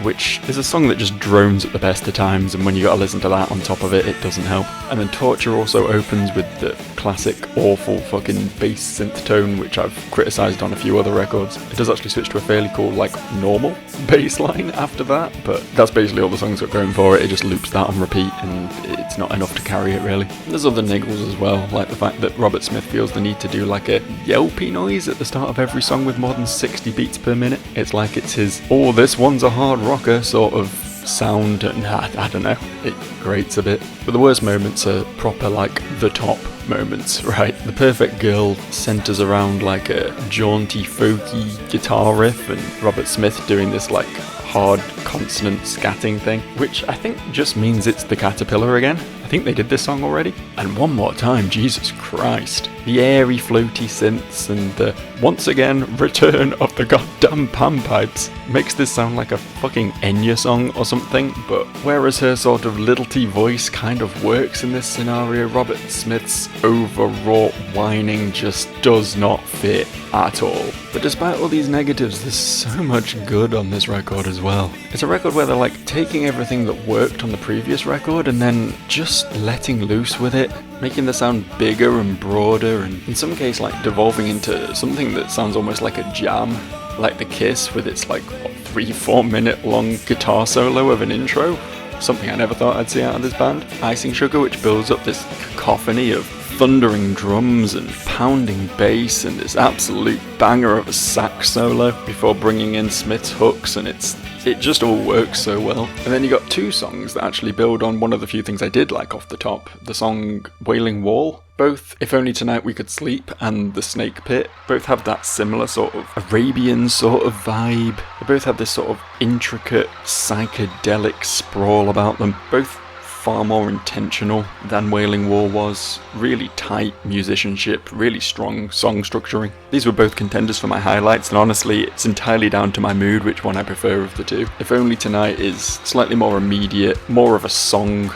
which is a song that just drones at the best of times, and when you gotta listen to that on top of it, it doesn't help. And then Torture also opens with the classic awful fucking bass synth tone, which I've criticised on a few other records. It does actually switch to a fairly cool, like, normal bass line after that, but that's basically all the songs got going for it. It just loops that on repeat, and it's not enough to carry it, really. And there's other niggles as well, like the fact that Robert Smith feels the need to do like a yelpy noise at the start of every song with more than 60 beats per minute. It's like it's his, oh, this one's a hard rocker sort of sound, and I don't know, it grates a bit. But the worst moments are proper, like, the top moments, right? The Perfect Girl centres around like a jaunty, folky guitar riff, and Robert Smith doing this like hard consonant scatting thing, which I think just means it's the Caterpillar again. I think they did this song already. And one more time, Jesus Christ. The airy, floaty synths and the, once again, return of the goddamn panpipes makes this sound like a fucking Enya song or something, but whereas her sort of lilty voice kind of works in this scenario, Robert Smith's overwrought whining just does not fit at all. But despite all these negatives, there's so much good on this record as well. It's a record where they're like taking everything that worked on the previous record and then just letting loose with it, making the sound bigger and broader, and in some case like devolving into something that sounds almost like a jam, like The Kiss with its like 3-4 minute long guitar solo of an intro, something I never thought I'd see out of this band. Icing Sugar, which builds up this cacophony of thundering drums and pounding bass and this absolute banger of a sax solo before bringing in Smith's hooks, and it just all works so well. And then you got two songs that actually build on one of the few things I did like off the top. The song Wailing Wall, both If Only Tonight We Could Sleep and The Snake Pit, both have that similar sort of Arabian sort of vibe. They both have this sort of intricate psychedelic sprawl about them. Both far more intentional than Wailing Wall was. Really tight musicianship, really strong song structuring. These were both contenders for my highlights, and honestly, it's entirely down to my mood which one I prefer of the two. If Only Tonight is slightly more immediate, more of a song,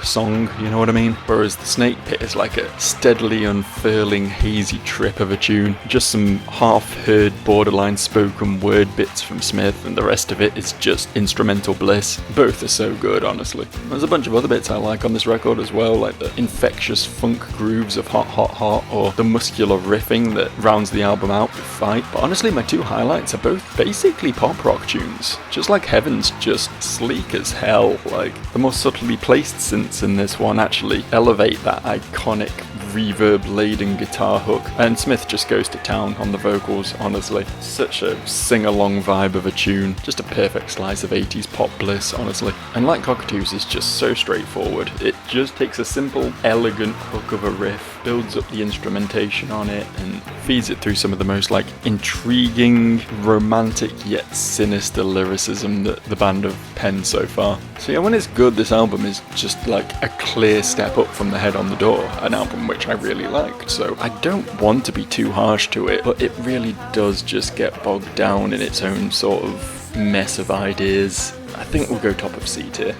you know what I mean? Whereas The Snake Pit is like a steadily unfurling, hazy trip of a tune. Just some half-heard, borderline spoken word bits from Smith, and the rest of it is just instrumental bliss. Both are so good, honestly. There's a bunch of other bits I like on this record as well, like the infectious funk grooves of Hot Hot Hot, or the muscular riffing that rounds the album out with Fight. But honestly, my two highlights are both basically pop rock tunes. Just like Heaven's just sleek as hell. Like, the more subtly placed synths in this one actually elevate that iconic reverb-laden guitar hook, and Smith just goes to town on the vocals, honestly. Such a sing-along vibe of a tune, just a perfect slice of 80s pop bliss, honestly. And like Cockatoos is just so straightforward. It just takes a simple, elegant hook of a riff, builds up the instrumentation on it, and feeds it through some of the most like intriguing, romantic yet sinister lyricism that the band have penned so far. So yeah, when it's good, this album is just like a clear step up from The Head on the Door, an album which I really liked. So I don't want to be too harsh to it, but it really does just get bogged down in its own sort of mess of ideas. I think we'll go top of C tier.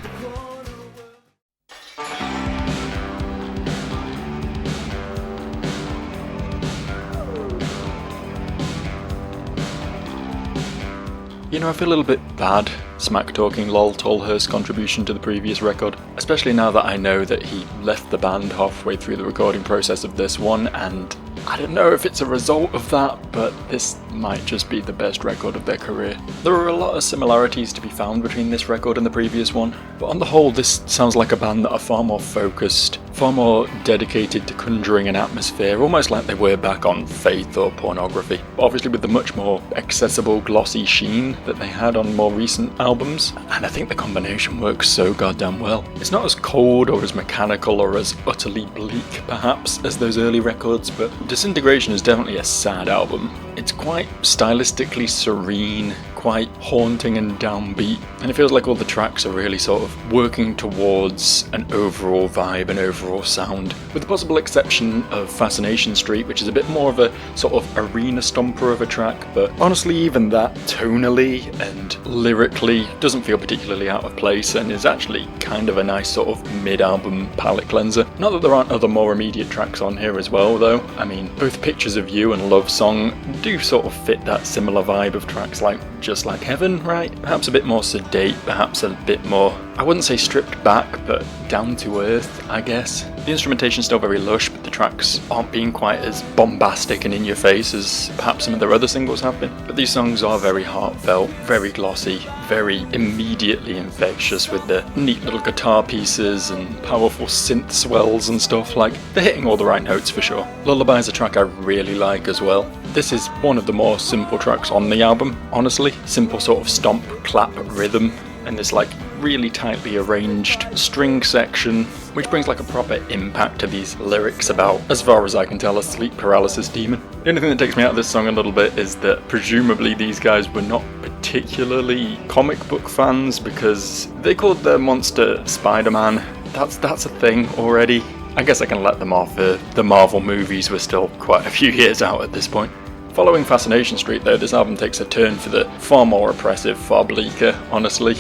You know, I feel a little bit bad smack-talking Lol Tolhurst's contribution to the previous record, especially now that I know that he left the band halfway through the recording process of this one, and I don't know if it's a result of that, but this might just be the best record of their career. There are a lot of similarities to be found between this record and the previous one, but on the whole this sounds like a band that are far more focused, far more dedicated to conjuring an atmosphere, almost like they were back on Faith or Pornography, but obviously with the much more accessible glossy sheen that they had on more recent albums, and I think the combination works so goddamn well. It's not as cold or as mechanical or as utterly bleak perhaps as those early records, but Disintegration is definitely a sad album. It's quite stylistically serene, quite haunting and downbeat, and it feels like all the tracks are really sort of working towards an overall vibe and overall sound, with the possible exception of Fascination Street, which is a bit more of a sort of arena stomper of a track, but honestly even that tonally and lyrically doesn't feel particularly out of place and is actually kind of a nice sort of mid-album palate cleanser. Not that there aren't other more immediate tracks on here as well though. I mean, both Pictures of You and Love Song do sort of fit that similar vibe of tracks like Just Like Heaven, right? Perhaps a bit more sedate, perhaps a bit more, I wouldn't say stripped back, but down to earth, I guess. The instrumentation's still very lush, but the tracks aren't being quite as bombastic and in your face as perhaps some of their other singles have been. But these songs are very heartfelt, very glossy, very immediately infectious with the neat little guitar pieces and powerful synth swells and stuff. Like, they're hitting all the right notes for sure. Lullaby is a track I really like as well. This is one of the more simple tracks on the album, honestly. Simple sort of stomp, clap rhythm, and this like really tightly arranged string section, which brings like a proper impact to these lyrics about, as far as I can tell, a sleep paralysis demon. The only thing that takes me out of this song a little bit is that presumably these guys were not particularly comic book fans, because they called their monster Spider-Man. That's a thing already. I guess I can let them off. The Marvel movies were still quite a few years out at this point. Following Fascination Street though, this album takes a turn for the far more oppressive, far bleaker, honestly.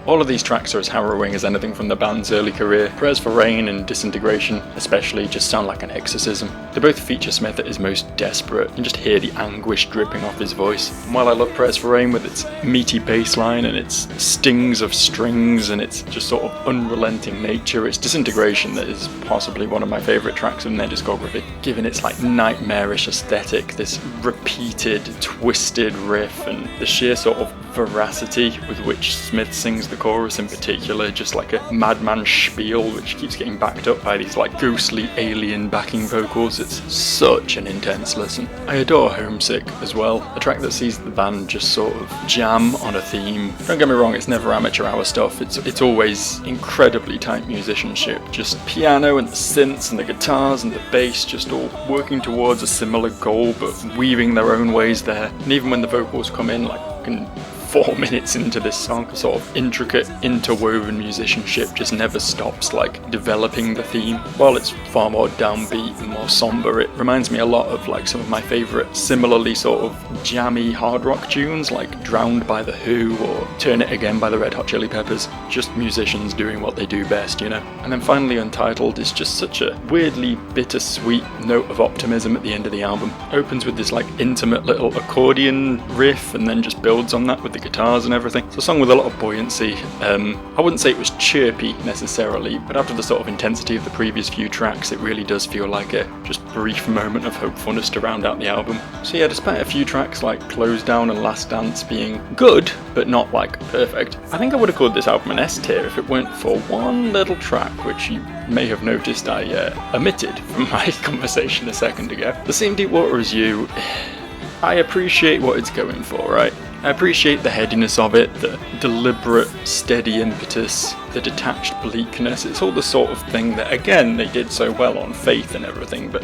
All of these tracks are as harrowing as anything from the band's early career. Prayers for Rain and Disintegration especially just sound like an exorcism. They both feature Smith at his most desperate, and just hear the anguish dripping off his voice. And while I love Prayers for Rain with its meaty bass line and its stings of strings and its just sort of unrelenting nature, it's Disintegration that is possibly one of my favourite tracks in their discography. Given its like nightmarish aesthetic, this repeated, twisted riff, and the sheer sort of veracity with which Smith sings the chorus in particular, just like a madman spiel which keeps getting backed up by these like ghostly alien backing vocals. It's such an intense listen. I adore Homesick as well, a track that sees the band just sort of jam on a theme. Don't get me wrong, it's never amateur hour stuff, it's always incredibly tight musicianship, just piano and the synths and the guitars and the bass just all working towards a similar goal but weaving their own ways there. And even when the vocals come in, like, you can 4 minutes into this song. Sort of intricate, interwoven musicianship just never stops, like, developing the theme. While it's far more downbeat and more somber, it reminds me a lot of, like, some of my favourite similarly sort of jammy hard rock tunes, like Drowned by The Who or Turn It Again by the Red Hot Chili Peppers. Just musicians doing what they do best, you know? And then finally Untitled is just such a weirdly bittersweet note of optimism at the end of the album. Opens with this, like, intimate little accordion riff and then just builds on that with the guitars and everything. It's a song with a lot of buoyancy. I wouldn't say it was chirpy necessarily, but after the sort of intensity of the previous few tracks, it really does feel like a just brief moment of hopefulness to round out the album. So yeah, despite a few tracks like Close Down and Last Dance being good, but not like perfect, I think I would have called this album an S tier if it weren't for one little track which you may have noticed I omitted from my conversation a second ago. The Same Deep Water as You, I appreciate what it's going for, right? I appreciate the headiness of it, the deliberate, steady impetus, the detached bleakness. It's all the sort of thing that, again, they did so well on Faith and everything, but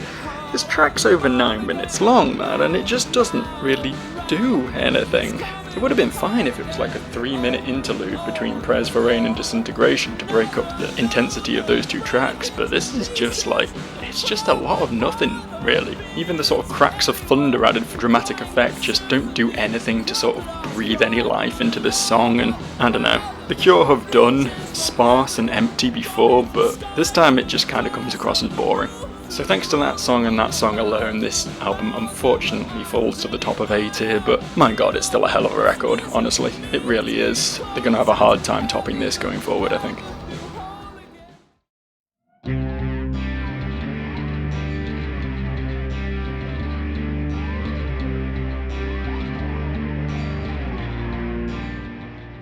this track's over 9 minutes long, man, and it just doesn't really do anything. It would have been fine if it was like a 3-minute interlude between Prayers for Rain and Disintegration to break up the intensity of those two tracks, but this is just like, it's just a lot of nothing, really. Even the sort of cracks of thunder added for dramatic effect just don't do anything to sort of breathe any life into this song, and I don't know. The Cure have done sparse and empty before, but this time it just kind of comes across as boring. So thanks to that song and that song alone, this album unfortunately falls to the top of A tier, but my god, it's still a hell of a record, honestly. It really is. They're gonna have a hard time topping this going forward, I think.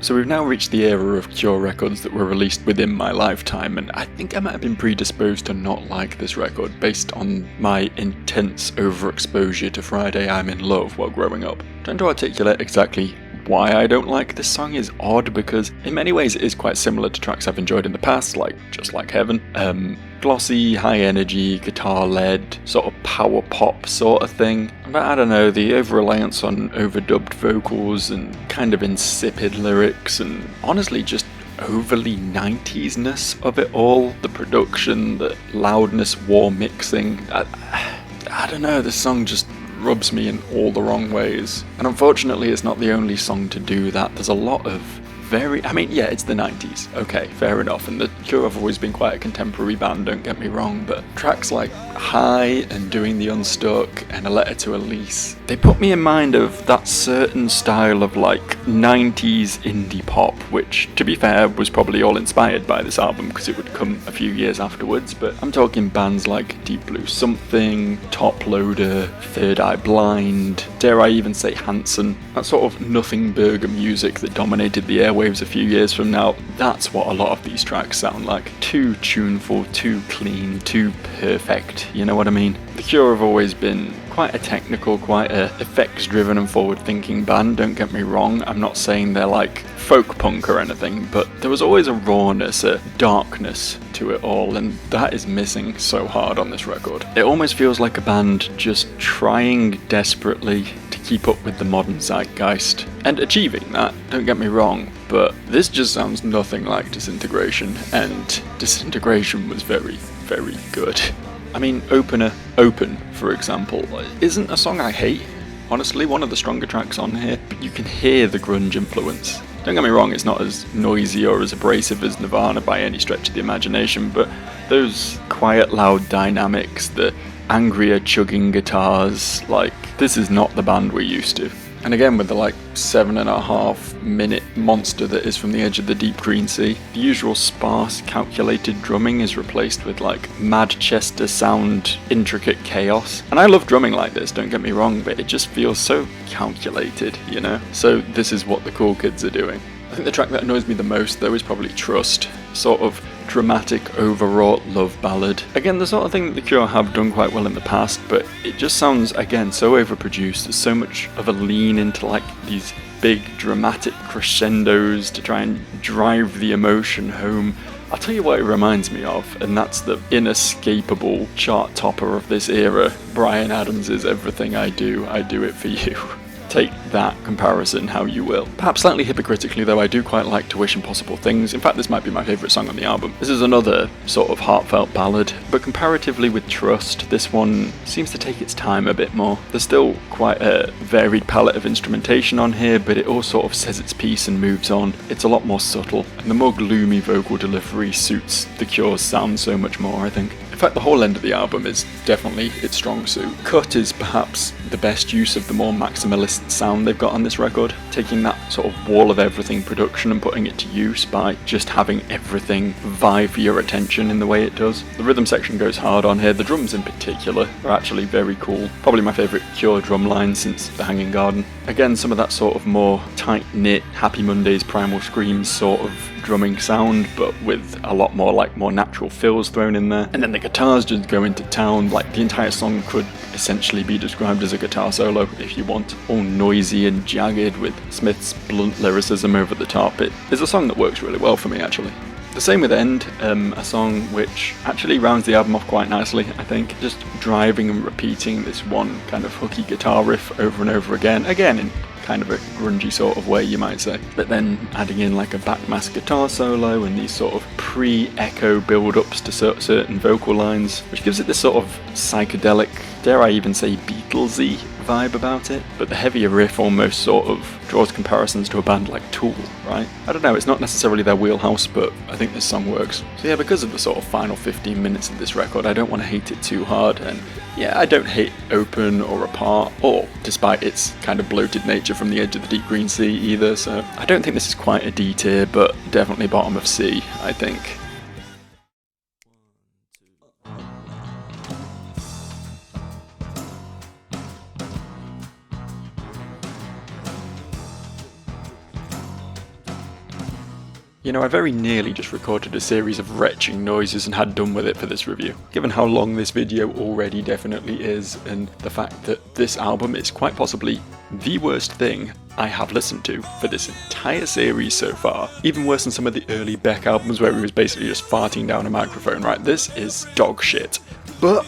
So we've now reached the era of Cure records that were released within my lifetime, and I think I might have been predisposed to not like this record based on my intense overexposure to Friday I'm in Love while growing up. Trying to articulate exactly why I don't like this song is odd, because in many ways it is quite similar to tracks I've enjoyed in the past, like Just Like Heaven. Glossy, high energy, guitar led, sort of power pop sort of thing. But I don't know, the over-reliance on overdubbed vocals and kind of insipid lyrics, and honestly just overly 90s-ness of it all, the production, the loudness, war mixing, I don't know, this song just rubs me in all the wrong ways. And unfortunately it's not the only song to do that. There's a lot of it's the 90s, okay, fair enough, and the Cure have always been quite a contemporary band, don't get me wrong, but tracks like High and Doing the Unstuck and A Letter to Elise, they put me in mind of that certain style of like 90s indie pop, which, to be fair, was probably all inspired by this album because it would come a few years afterwards, but I'm talking bands like Deep Blue Something, Top Loader, Third Eye Blind, dare I even say Hanson, that sort of nothing burger music that dominated the airwaves a few years from now. That's what a lot of these tracks sound like. Too tuneful, too clean, too perfect, you know what I mean? The Cure have always been quite a technical, quite a effects-driven and forward-thinking band, don't get me wrong. I'm not saying they're like folk punk or anything, but there was always a rawness, a darkness to it all, and that is missing so hard on this record. It almost feels like a band just trying desperately to keep up with the modern zeitgeist, and achieving that, don't get me wrong, but this just sounds nothing like Disintegration, and Disintegration was very, very good. I mean, Open, for example, isn't a song I hate. Honestly, one of the stronger tracks on here, but you can hear the grunge influence. Don't get me wrong, it's not as noisy or as abrasive as Nirvana by any stretch of the imagination, but those quiet, loud dynamics, the angrier chugging guitars, like, this is not the band we're used to. And again, with the like 7.5 minute monster that is From the Edge of the Deep Green Sea, the usual sparse, calculated drumming is replaced with like Manchester sound, intricate chaos. And I love drumming like this, don't get me wrong, but it just feels so calculated, you know? So this is what the cool kids are doing. I think the track that annoys me the most, though, is probably Trust. Sort of dramatic, overwrought love ballad. Again, the sort of thing that the Cure have done quite well in the past, but it just sounds, again, so overproduced. There's so much of a lean into like these big dramatic crescendos to try and drive the emotion home. I'll tell you what it reminds me of, and that's the inescapable chart topper of this era, Bryan Adams' Everything I Do It For You. Take that comparison how you will. Perhaps slightly hypocritically though, I do quite like To Wish Impossible Things. In fact, this might be my favourite song on the album. This is another sort of heartfelt ballad, but comparatively with Trust, this one seems to take its time a bit more. There's still quite a varied palette of instrumentation on here, but it all sort of says its piece and moves on. It's a lot more subtle, and the more gloomy vocal delivery suits The Cure's sound so much more, I think. In fact, the whole end of the album is definitely its strong suit. Cut is perhaps the best use of the more maximalist sound they've got on this record, taking that sort of wall of everything production and putting it to use by just having everything vie for your attention in the way it does. The rhythm section goes hard on here, the drums in particular are actually very cool. Probably my favourite Cure drum line since The Hanging Garden. Again, some of that sort of more tight-knit, Happy Mondays, Primal Screams sort of drumming sound, but with a lot more more natural fills thrown in there. And then the guitars just go into town. Like, the entire song could essentially be described as a guitar solo if you want. All noisy and jagged with Smith's blunt lyricism over the top. It is a song that works really well for me, actually. The same with End, a song which actually rounds the album off quite nicely, I think. Just driving and repeating this one kind of hooky guitar riff over and over again in kind of a grungy sort of way, you might say. But then adding in like a backmask guitar solo and these sort of pre-echo build-ups to certain vocal lines, which gives it this sort of psychedelic, dare I even say Beatlesy vibe about it. But the heavier riff almost sort of draws comparisons to a band like Tool, right? I don't know, it's not necessarily their wheelhouse, but I think this song works. So yeah, because of the sort of final 15 minutes of this record, I don't want to hate it too hard, and yeah, I don't hate Open or Apart, or despite its kind of bloated nature from the Edge of the Deep Green Sea either, so I don't think this is quite a D tier, but definitely bottom of C, I think. You know, I very nearly just recorded a series of retching noises and had done with it for this review. Given how long this video already definitely is, and the fact that this album is quite possibly the worst thing I have listened to for this entire series so far. Even worse than some of the early Beck albums where he was basically just farting down a microphone, right? This is dog shit. But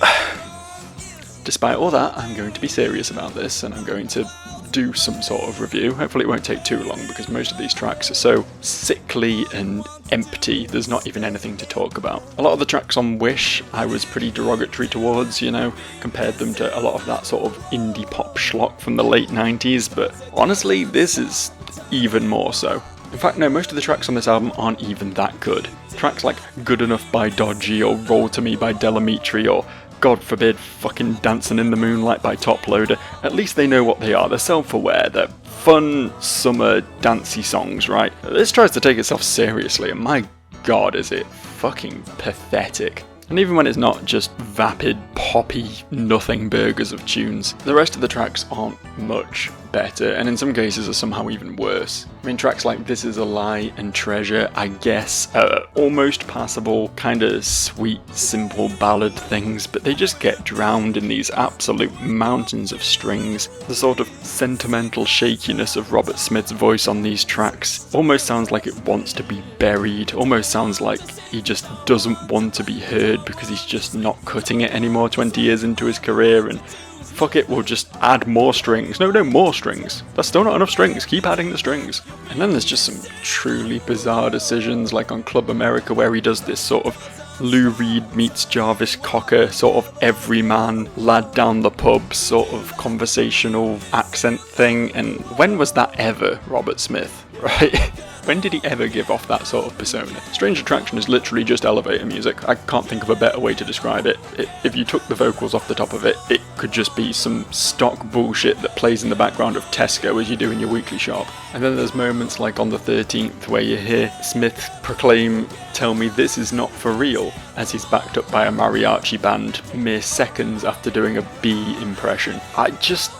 despite all that, I'm going to be serious about this, and I'm going to do some sort of review. Hopefully it won't take too long, because most of these tracks are so sickly and empty, there's not even anything to talk about. A lot of the tracks on Wish I was pretty derogatory towards, you know, compared them to a lot of that sort of indie pop schlock from the late 90s, but honestly this is even more so. In fact, no, most of the tracks on this album aren't even that good. Tracks like Good Enough by Dodgy, or Roll To Me by Delamitri, or God forbid, fucking Dancing in the Moonlight by Top Loader. At least they know what they are. They're self-aware. They're fun, summer, dancey songs, right? This tries to take itself seriously, and my God, is it fucking pathetic. And even when it's not just vapid, poppy, nothing burgers of tunes, the rest of the tracks aren't much better, and in some cases are somehow even worse. I mean, tracks like This Is a Lie and Treasure, I guess, are almost passable, kinda sweet, simple ballad things, but they just get drowned in these absolute mountains of strings. The sort of sentimental shakiness of Robert Smith's voice on these tracks almost sounds like it wants to be buried, almost sounds like he just doesn't want to be heard because he's just not cutting it anymore 20 years into his career, and fuck it, we'll just add more strings. No, more strings. That's still not enough strings. Keep adding the strings. And then there's just some truly bizarre decisions, like on Club America, where he does this sort of Lou Reed meets Jarvis Cocker, sort of everyman, lad down the pub, sort of conversational accent thing. And when was that ever Robert Smith, right? When did he ever give off that sort of persona? Strange Attraction is literally just elevator music. I can't think of a better way to describe it. If you took the vocals off the top of it, it could just be some stock bullshit that plays in the background of Tesco as you do in your weekly shop. And then there's moments like on the 13th where you hear Smith proclaim, "Tell me this is not for real," as he's backed up by a mariachi band mere seconds after doing a B impression.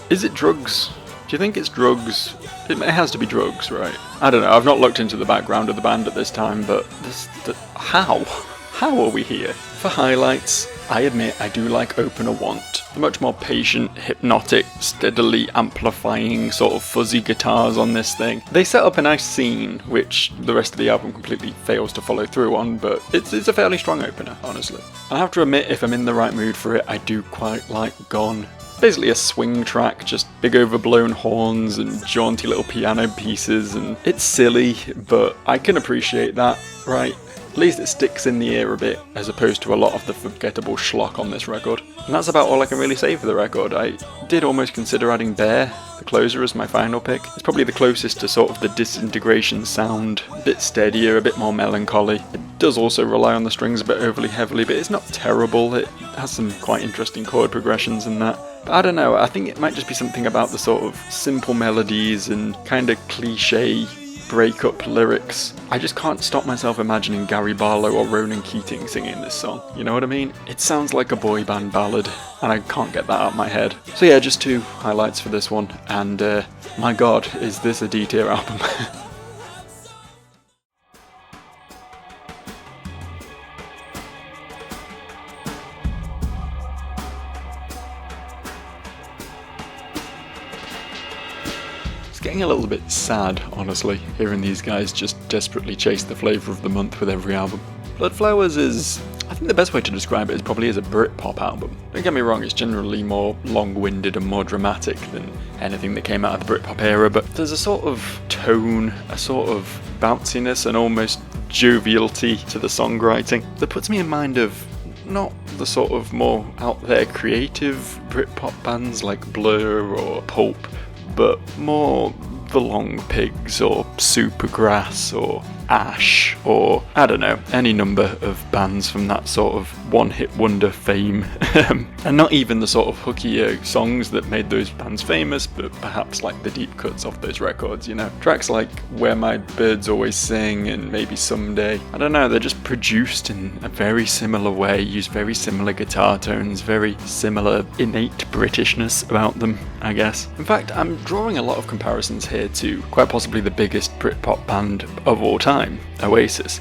Is it drugs? Do you think it's drugs? It has to be drugs, right? I don't know, I've not looked into the background of the band at this time, but how? How are we here? For highlights, I admit I do like Open a Want. The much more patient, hypnotic, steadily amplifying sort of fuzzy guitars on this thing. They set up a nice scene, which the rest of the album completely fails to follow through on, but it's a fairly strong opener, honestly. I have to admit, if I'm in the right mood for it, I do quite like Gone. basically a swing track, just big overblown horns and jaunty little piano pieces, and it's silly, but I can appreciate that, right? At least it sticks in the ear a bit, as opposed to a lot of the forgettable schlock on this record. And that's about all I can really say for the record. I did almost consider adding Bear, the closer, as my final pick. It's probably the closest to sort of the Disintegration sound, a bit steadier, a bit more melancholy. It does also rely on the strings a bit overly heavily, but it's not terrible. It has some quite interesting chord progressions and that. But I don't know, I think it might just be something about the sort of simple melodies and kind of cliche breakup lyrics. I just can't stop myself imagining Gary Barlow or Ronan Keating singing this song, you know what I mean? It sounds like a boy band ballad, and I can't get that out of my head. So yeah, just 2 highlights for this one, and my god, is this a D-tier album. Getting a little bit sad, honestly, hearing these guys just desperately chase the flavour of the month with every album. Bloodflowers is, I think the best way to describe it is probably as a Britpop album. Don't get me wrong, it's generally more long-winded and more dramatic than anything that came out of the Britpop era, but there's a sort of tone, a sort of bounciness and almost joviality to the songwriting that puts me in mind of not the sort of more out there creative Britpop bands like Blur or Pulp, but more the Long Pigs or Supergrass or Ash or, I don't know, any number of bands from that sort of one-hit wonder fame. And not even the sort of hookier songs that made those bands famous, but perhaps like the deep cuts off those records, you know. Tracks like Where My Birds Always Sing and maybe Someday, I don't know, they're just produced in a very similar way, use very similar guitar tones, very similar innate Britishness about them, I guess. In fact, I'm drawing a lot of comparisons here to quite possibly the biggest Britpop band of all time, Oasis.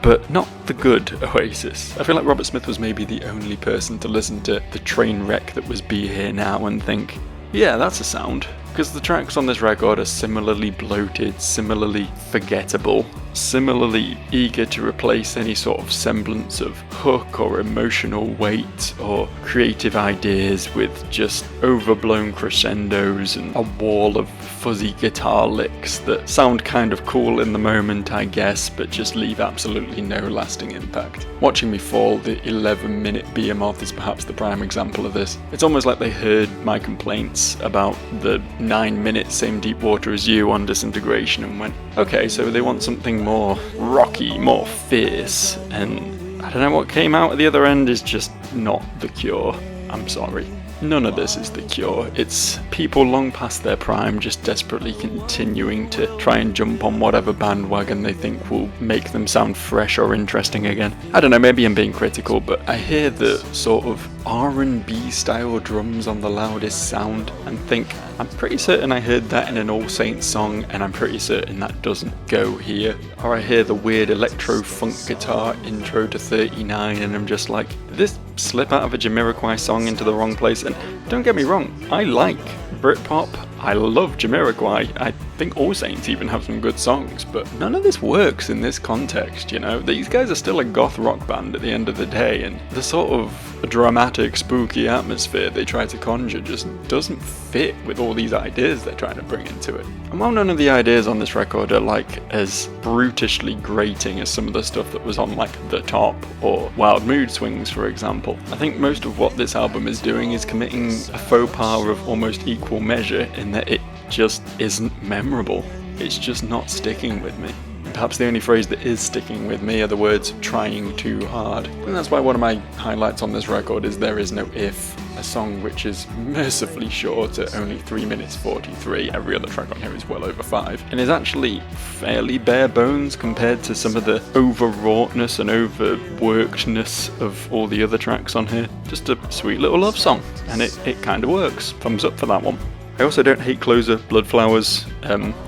But not the good Oasis. I feel like Robert Smith was maybe the only person to listen to the train wreck that was Be Here Now and think, yeah, that's a sound. Because the tracks on this record are similarly bloated, similarly forgettable, similarly eager to replace any sort of semblance of hook or emotional weight or creative ideas with just overblown crescendos and a wall of fuzzy guitar licks that sound kind of cool in the moment, I guess, but just leave absolutely no lasting impact. Watching Me Fall, the 11-minute Behemoth, is perhaps the prime example of this. It's almost like they heard my complaints about the 9-minute Same Deep Water As You on Disintegration and went, okay, so they want something more rocky, more fierce, and I don't know, what came out at the other end is just not The Cure. I'm sorry. None of this is The Cure. It's people long past their prime just desperately continuing to try and jump on whatever bandwagon they think will make them sound fresh or interesting again. I don't know, maybe I'm being critical, but I hear the sort of R&B style drums on the loudest sound and think, I'm pretty certain I heard that in an All Saints song, and I'm pretty certain that doesn't go here. Or I hear the weird electro-funk guitar intro to 39 and I'm just like, did this slip out of a Jamiroquai song into the wrong place? And don't get me wrong, I like Britpop, I love Jamiroquai, I think All Saints even have some good songs, but none of this works in this context, you know? These guys are still a goth rock band at the end of the day, and the sort of dramatic, spooky atmosphere they try to conjure just doesn't fit with all these ideas they're trying to bring into it. And while none of the ideas on this record are like as brutishly grating as some of the stuff that was on like The Top or Wild Mood Swings, for example, I think most of what this album is doing is committing a faux pas of almost equal measure in that it just isn't memorable. It's just not sticking with me. Perhaps the only phrase that is sticking with me are the words trying too hard. And that's why one of my highlights on this record is There Is No If, a song which is mercifully short at only 3 minutes 43. Every other track on here is well over 5, and is actually fairly bare bones compared to some of the overwroughtness and overworkedness of all the other tracks on here. Just a sweet little love song, and it kind of works. Thumbs up for that one. I also don't hate closer, Bloodflowers.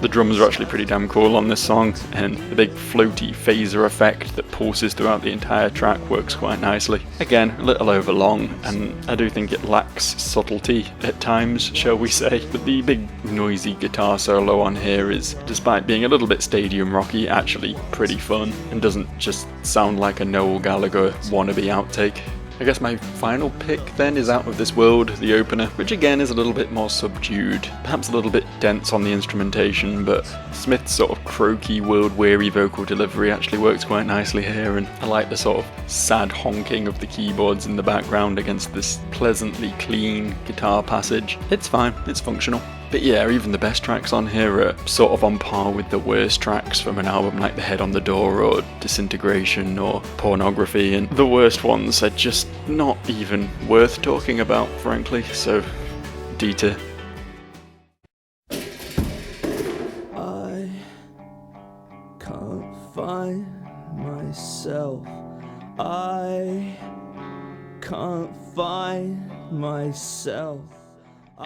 The drums are actually pretty damn cool on this song, and the big floaty phaser effect that pulses throughout the entire track works quite nicely. Again, a little overlong, and I do think it lacks subtlety at times, shall we say, but the big noisy guitar solo on here is, despite being a little bit stadium rocky, actually pretty fun, and doesn't just sound like a Noel Gallagher wannabe outtake. I guess my final pick then is Out of This World, the opener, which again is a little bit more subdued, perhaps a little bit dense on the instrumentation, but Smith's sort of croaky, world-weary vocal delivery actually works quite nicely here, and I like the sort of sad honking of the keyboards in the background against this pleasantly clean guitar passage. It's fine, it's functional. But yeah, even the best tracks on here are sort of on par with the worst tracks from an album like The Head on the Door or Disintegration or Pornography, and the worst ones are just not even worth talking about, frankly, so D tier. I can't find myself. I can't find myself.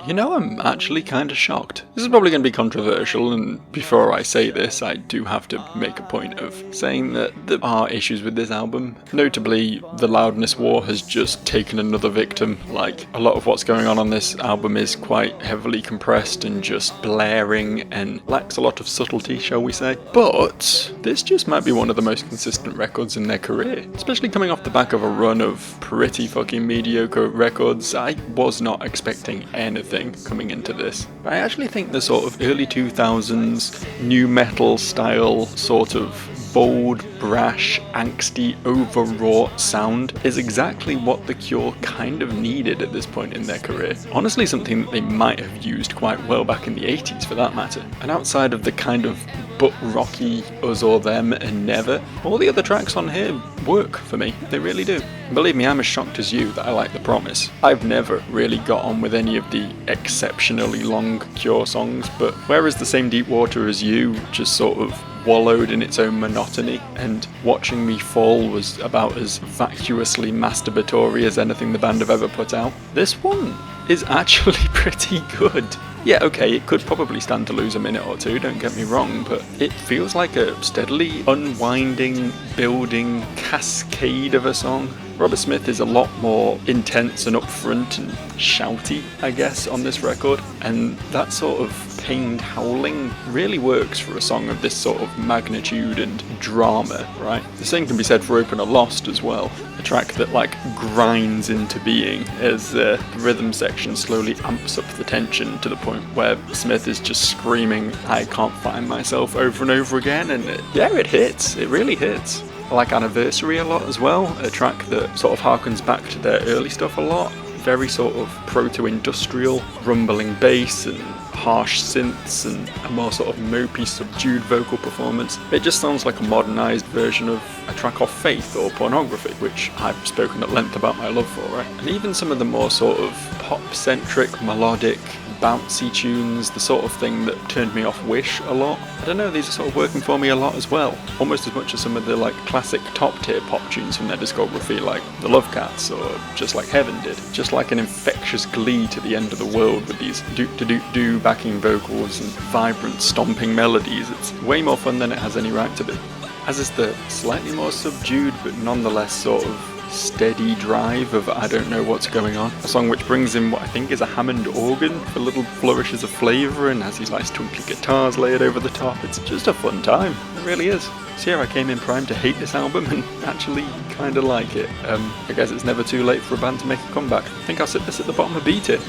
You know, I'm actually kind of shocked. This is probably going to be controversial, and before I say this, I do have to make a point of saying that there are issues with this album. Notably, the loudness war has just taken another victim. Like, a lot of what's going on this album is quite heavily compressed and just blaring and lacks a lot of subtlety, shall we say. But this just might be one of the most consistent records in their career, especially coming off the back of a run of pretty fucking mediocre records. I was not expecting anything coming into this. But I actually think the sort of early 2000s new metal style sort of bold, brash, angsty, overwrought sound is exactly what The Cure kind of needed at this point in their career. Honestly, something that they might have used quite well back in the 80s for that matter. And outside of the kind of butt rocky Us or Them and Never, all the other tracks on here work for me. They really do. And believe me, I'm as shocked as you that I like The Promise. I've never really got on with any of the exceptionally long Cure songs, but whereas The Same Deep Water as You just sort of wallowed in its own monotony, and Watching Me Fall was about as vacuously masturbatory as anything the band have ever put out, this one is actually pretty good. Yeah, okay, it could probably stand to lose a minute or two, don't get me wrong, but it feels like a steadily unwinding, building cascade of a song. Robert Smith is a lot more intense and upfront and shouty, I guess, on this record, and that sort of pained howling really works for a song of this sort of magnitude and drama, right? The same can be said for Opener Lost as well, a track that like grinds into being as the rhythm section slowly amps up the tension to the point where Smith is just screaming, "I can't find myself," over and over again, and it hits, it really hits. I like Anniversary a lot as well, a track that sort of harkens back to their early stuff a lot. Very sort of proto-industrial, rumbling bass and harsh synths and a more sort of mopey, subdued vocal performance. It just sounds like a modernised version of a track off Faith or Pornography, which I've spoken at length about my love for, right? And even some of the more sort of pop-centric, melodic, bouncy tunes, the sort of thing that turned me off Wish a lot. I don't know, these are sort of working for me a lot as well. Almost as much as some of the like classic top tier pop tunes from their discography, like The Love Cats or Just Like Heaven did. Just like an infectious glee to the end of the world with these do backing vocals and vibrant stomping melodies. It's way more fun than it has any right to be. As is the slightly more subdued but nonetheless sort of steady drive of I Don't Know What's Going On, a song which brings in what I think is a Hammond organ for little flourishes of flavour and has these nice twinkly guitars layered over the top. It's just a fun time, it really is. So yeah, I came in primed to hate this album and actually kind of like it. I guess it's never too late for a band to make a comeback. I think I'll sit this at the bottom of B tier.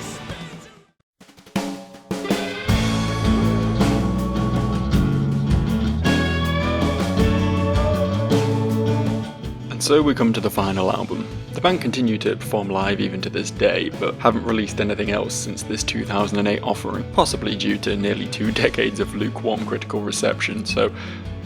So we come to the final album. The band continue to perform live even to this day, but haven't released anything else since this 2008 offering, possibly due to nearly 2 decades of lukewarm critical reception, so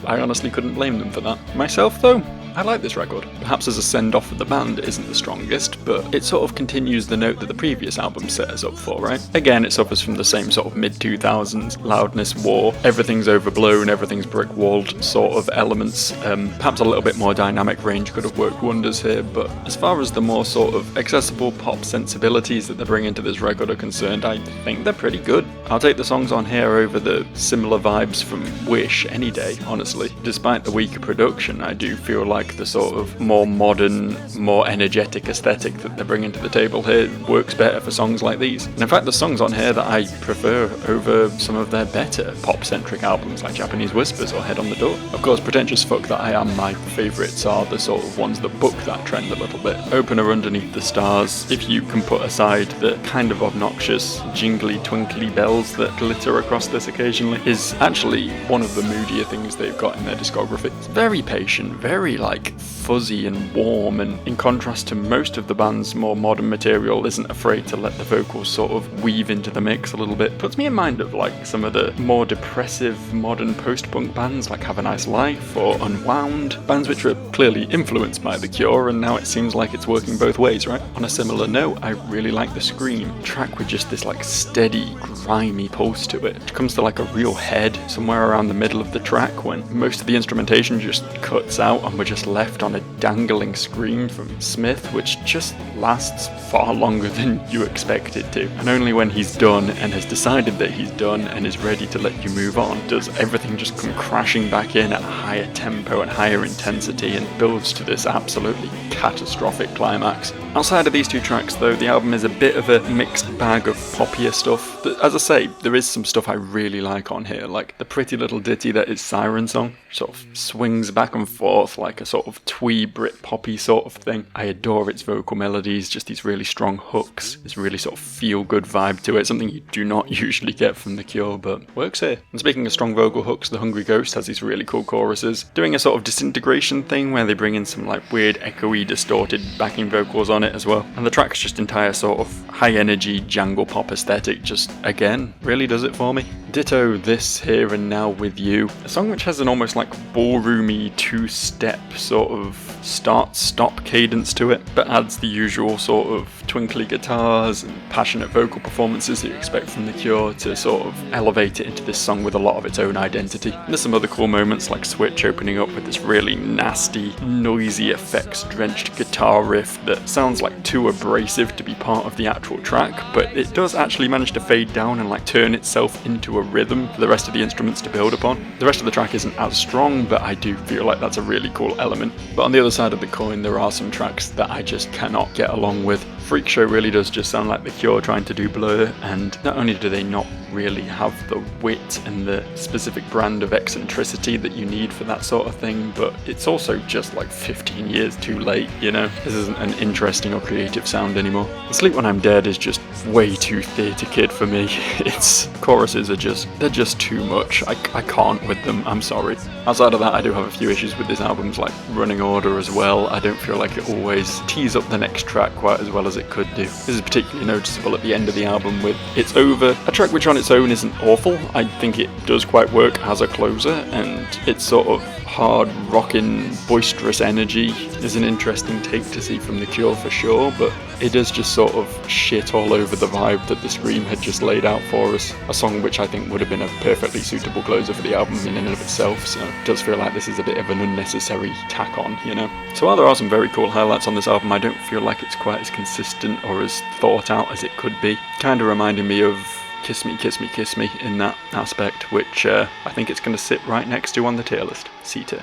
I honestly couldn't blame them for that. Myself though, I like this record. Perhaps as a send-off for the band, it isn't the strongest, but it sort of continues the note that the previous album set us up for, right? Again, it suffers from the same sort of mid-2000s loudness war, everything's overblown, everything's brick-walled sort of elements. Perhaps a little bit more dynamic range could have worked wonders here, but as far as the more sort of accessible pop sensibilities that they bring into this record are concerned, I think they're pretty good. I'll take the songs on here over the similar vibes from Wish any day, honestly. Despite the weaker production, I do feel like the sort of more modern, more energetic aesthetic that they're bringing to the table here works better for songs like these. And in fact, the songs on here that I prefer over some of their better pop-centric albums like Japanese Whispers or Head on the Door. Of course, pretentious fuck that I am, my favourites are the sort of ones that book that trend a little bit. Opener Underneath the Stars, if you can put aside the kind of obnoxious jingly twinkly bells that glitter across this occasionally, is actually one of the moodier things they've got in their discography. It's very patient, very like fuzzy and warm, and in contrast to most of the band's more modern material, isn't afraid to let the vocals sort of weave into the mix a little bit. Puts me in mind of like some of the more depressive modern post-punk bands like Have a Nice Life or Unwound, bands which were clearly influenced by The Cure, and now it seems like it's working both ways, right? On a similar note, I really like the Scream track with just this like steady, grimy pulse to it. It comes to like a real head somewhere around the middle of the track when most of the instrumentation just cuts out and we're just left on a dangling scream from Smith, which just lasts far longer than you expect it to. And only when he's done and has decided that he's done and is ready to let you move on does everything just come crashing back in at a higher tempo and higher intensity and builds to this absolutely catastrophic climax. Outside of these two tracks though, the album is a bit of a mixed bag of poppier stuff. As I say, there is some stuff I really like on here, like the pretty little ditty that is Siren Song, sort of swings back and forth like a sort of twee Brit poppy sort of thing. I adore its vocal melodies, just these really strong hooks, this really sort of feel good vibe to it, something you do not usually get from The Cure, but works here. And speaking of strong vocal hooks, The Hungry Ghost has these really cool choruses, doing a sort of disintegration thing where they bring in some like weird echoey distorted backing vocals on it as well. And the track's just entire sort of high energy jangle pop aesthetic just again really does it for me. Ditto This Here and Now With You, a song which has an almost like ballroomy two-step sort of start-stop cadence to it, but adds the usual sort of twinkly guitars and passionate vocal performances that you expect from The Cure to sort of elevate it into this song with a lot of its own identity. And there's some other cool moments like Switch opening up with this really nasty, noisy effects-drenched guitar riff that sounds like too abrasive to be part of the actual track, but it does actually manage to fade down and like turn itself into a rhythm for the rest of the instruments to build upon. The rest of the track isn't as strong, but I do feel like that's a really cool element. But on the other side of the coin, there are some tracks that I just cannot get along with. Freak Show really does just sound like The Cure trying to do Blur, and not only do they not really have the wit and the specific brand of eccentricity that you need for that sort of thing, but it's also just like 15 years too late, you know? This isn't an interesting or creative sound anymore. Sleep When I'm Dead is just way too theatre kid for me. Its choruses are they're just too much. I can't with them, I'm sorry. Outside of that, I do have a few issues with this album's like running order as well. I don't feel like it always tees up the next track quite as well as it could do. This is particularly noticeable at the end of the album with It's Over, a track which on its own isn't awful. I think it does quite work as a closer, and it's sort of hard rockin' boisterous energy is an interesting take to see from The Cure for sure, but it does just sort of shit all over the vibe that the Scream had just laid out for us, a song which I think would have been a perfectly suitable closer for the album in and of itself, so it does feel like this is a bit of an unnecessary tack on, you know? So while there are some very cool highlights on this album, I don't feel like it's quite as consistent or as thought out as it could be. Kinda reminding me of Kiss Me, Kiss Me, Kiss Me in that aspect, which I think it's going to sit right next to on the tier list. C-tier.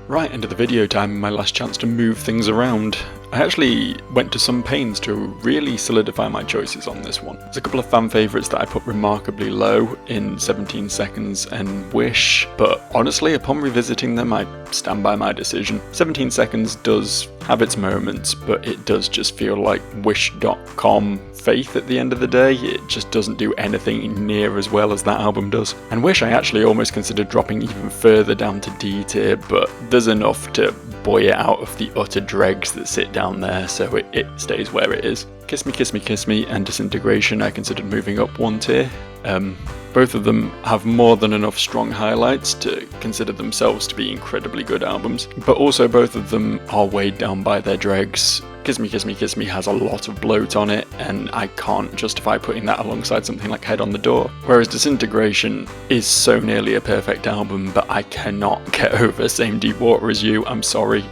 Right, into the video time, my last chance to move things around. I actually went to some pains to really solidify my choices on this one. There's a couple of fan favourites that I put remarkably low in 17 Seconds and Wish, but honestly, upon revisiting them, I stand by my decision. 17 Seconds does have its moments, but it does just feel like Wish.com faith at the end of the day. It just doesn't do anything near as well as that album does. And Wish I actually almost considered dropping even further down to D tier, but there's enough to buoy it out of the utter dregs that sit down there, so it stays where it is. Kiss Me, Kiss Me, Kiss Me and Disintegration I considered moving up one tier. Both of them have more than enough strong highlights to consider themselves to be incredibly good albums, but also both of them are weighed down by their dregs. Kiss Me, Kiss Me, Kiss Me has a lot of bloat on it, and I can't justify putting that alongside something like Head on the Door. Whereas Disintegration is so nearly a perfect album, but I cannot get over Same Deep Water as You. I'm sorry,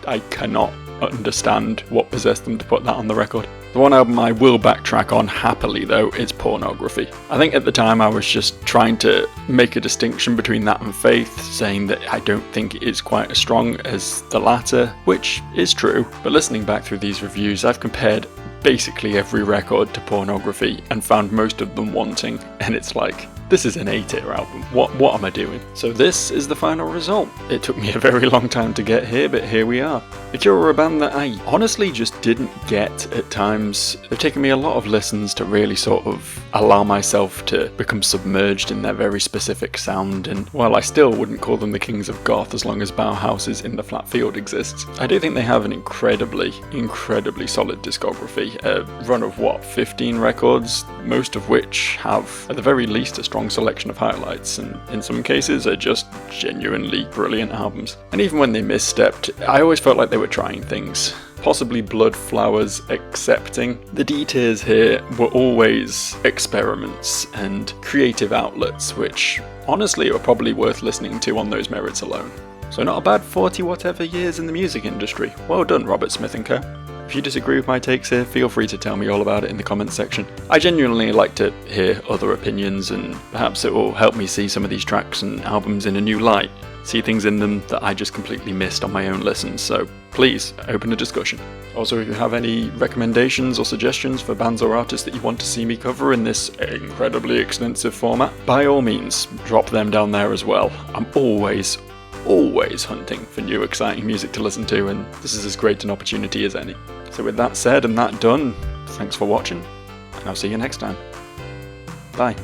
I cannot understand what possessed them to put that on the record. The one album I will backtrack on happily though is Pornography. I think at the time I was just trying to make a distinction between that and Faith, saying that I don't think it is quite as strong as the latter, which is true, but listening back through these reviews I've compared basically every record to Pornography and found most of them wanting, and it's like, this is an A-tier album. What am I doing? So this is the final result. It took me a very long time to get here, but here we are. The Cure are a band that I honestly just didn't get at times. They've taken me a lot of listens to really sort of allow myself to become submerged in their very specific sound, and while I still wouldn't call them the kings of goth as long as Bauhaus's In the Flat Field exists, I do think they have an incredibly solid discography. A run of 15 records, most of which have at the very least a strong selection of highlights, and in some cases are just genuinely brilliant albums. And even when they misstepped, I always felt like they were trying things, possibly Blood Flowers accepting. The details here were always experiments and creative outlets, which honestly are probably worth listening to on those merits alone. So not a bad 40 whatever years in the music industry. Well done, Robert Smith & Co. If you disagree with my takes here, feel free to tell me all about it in the comments section. I genuinely like to hear other opinions, and perhaps it will help me see some of these tracks and albums in a new light, see things in them that I just completely missed on my own listens, so please open a discussion. Also, if you have any recommendations or suggestions for bands or artists that you want to see me cover in this incredibly extensive format, by all means drop them down there as well. I'm always hunting for new exciting music to listen to, and this is as great an opportunity as any. So with that said and that done, thanks for watching, and I'll see you next time. Bye.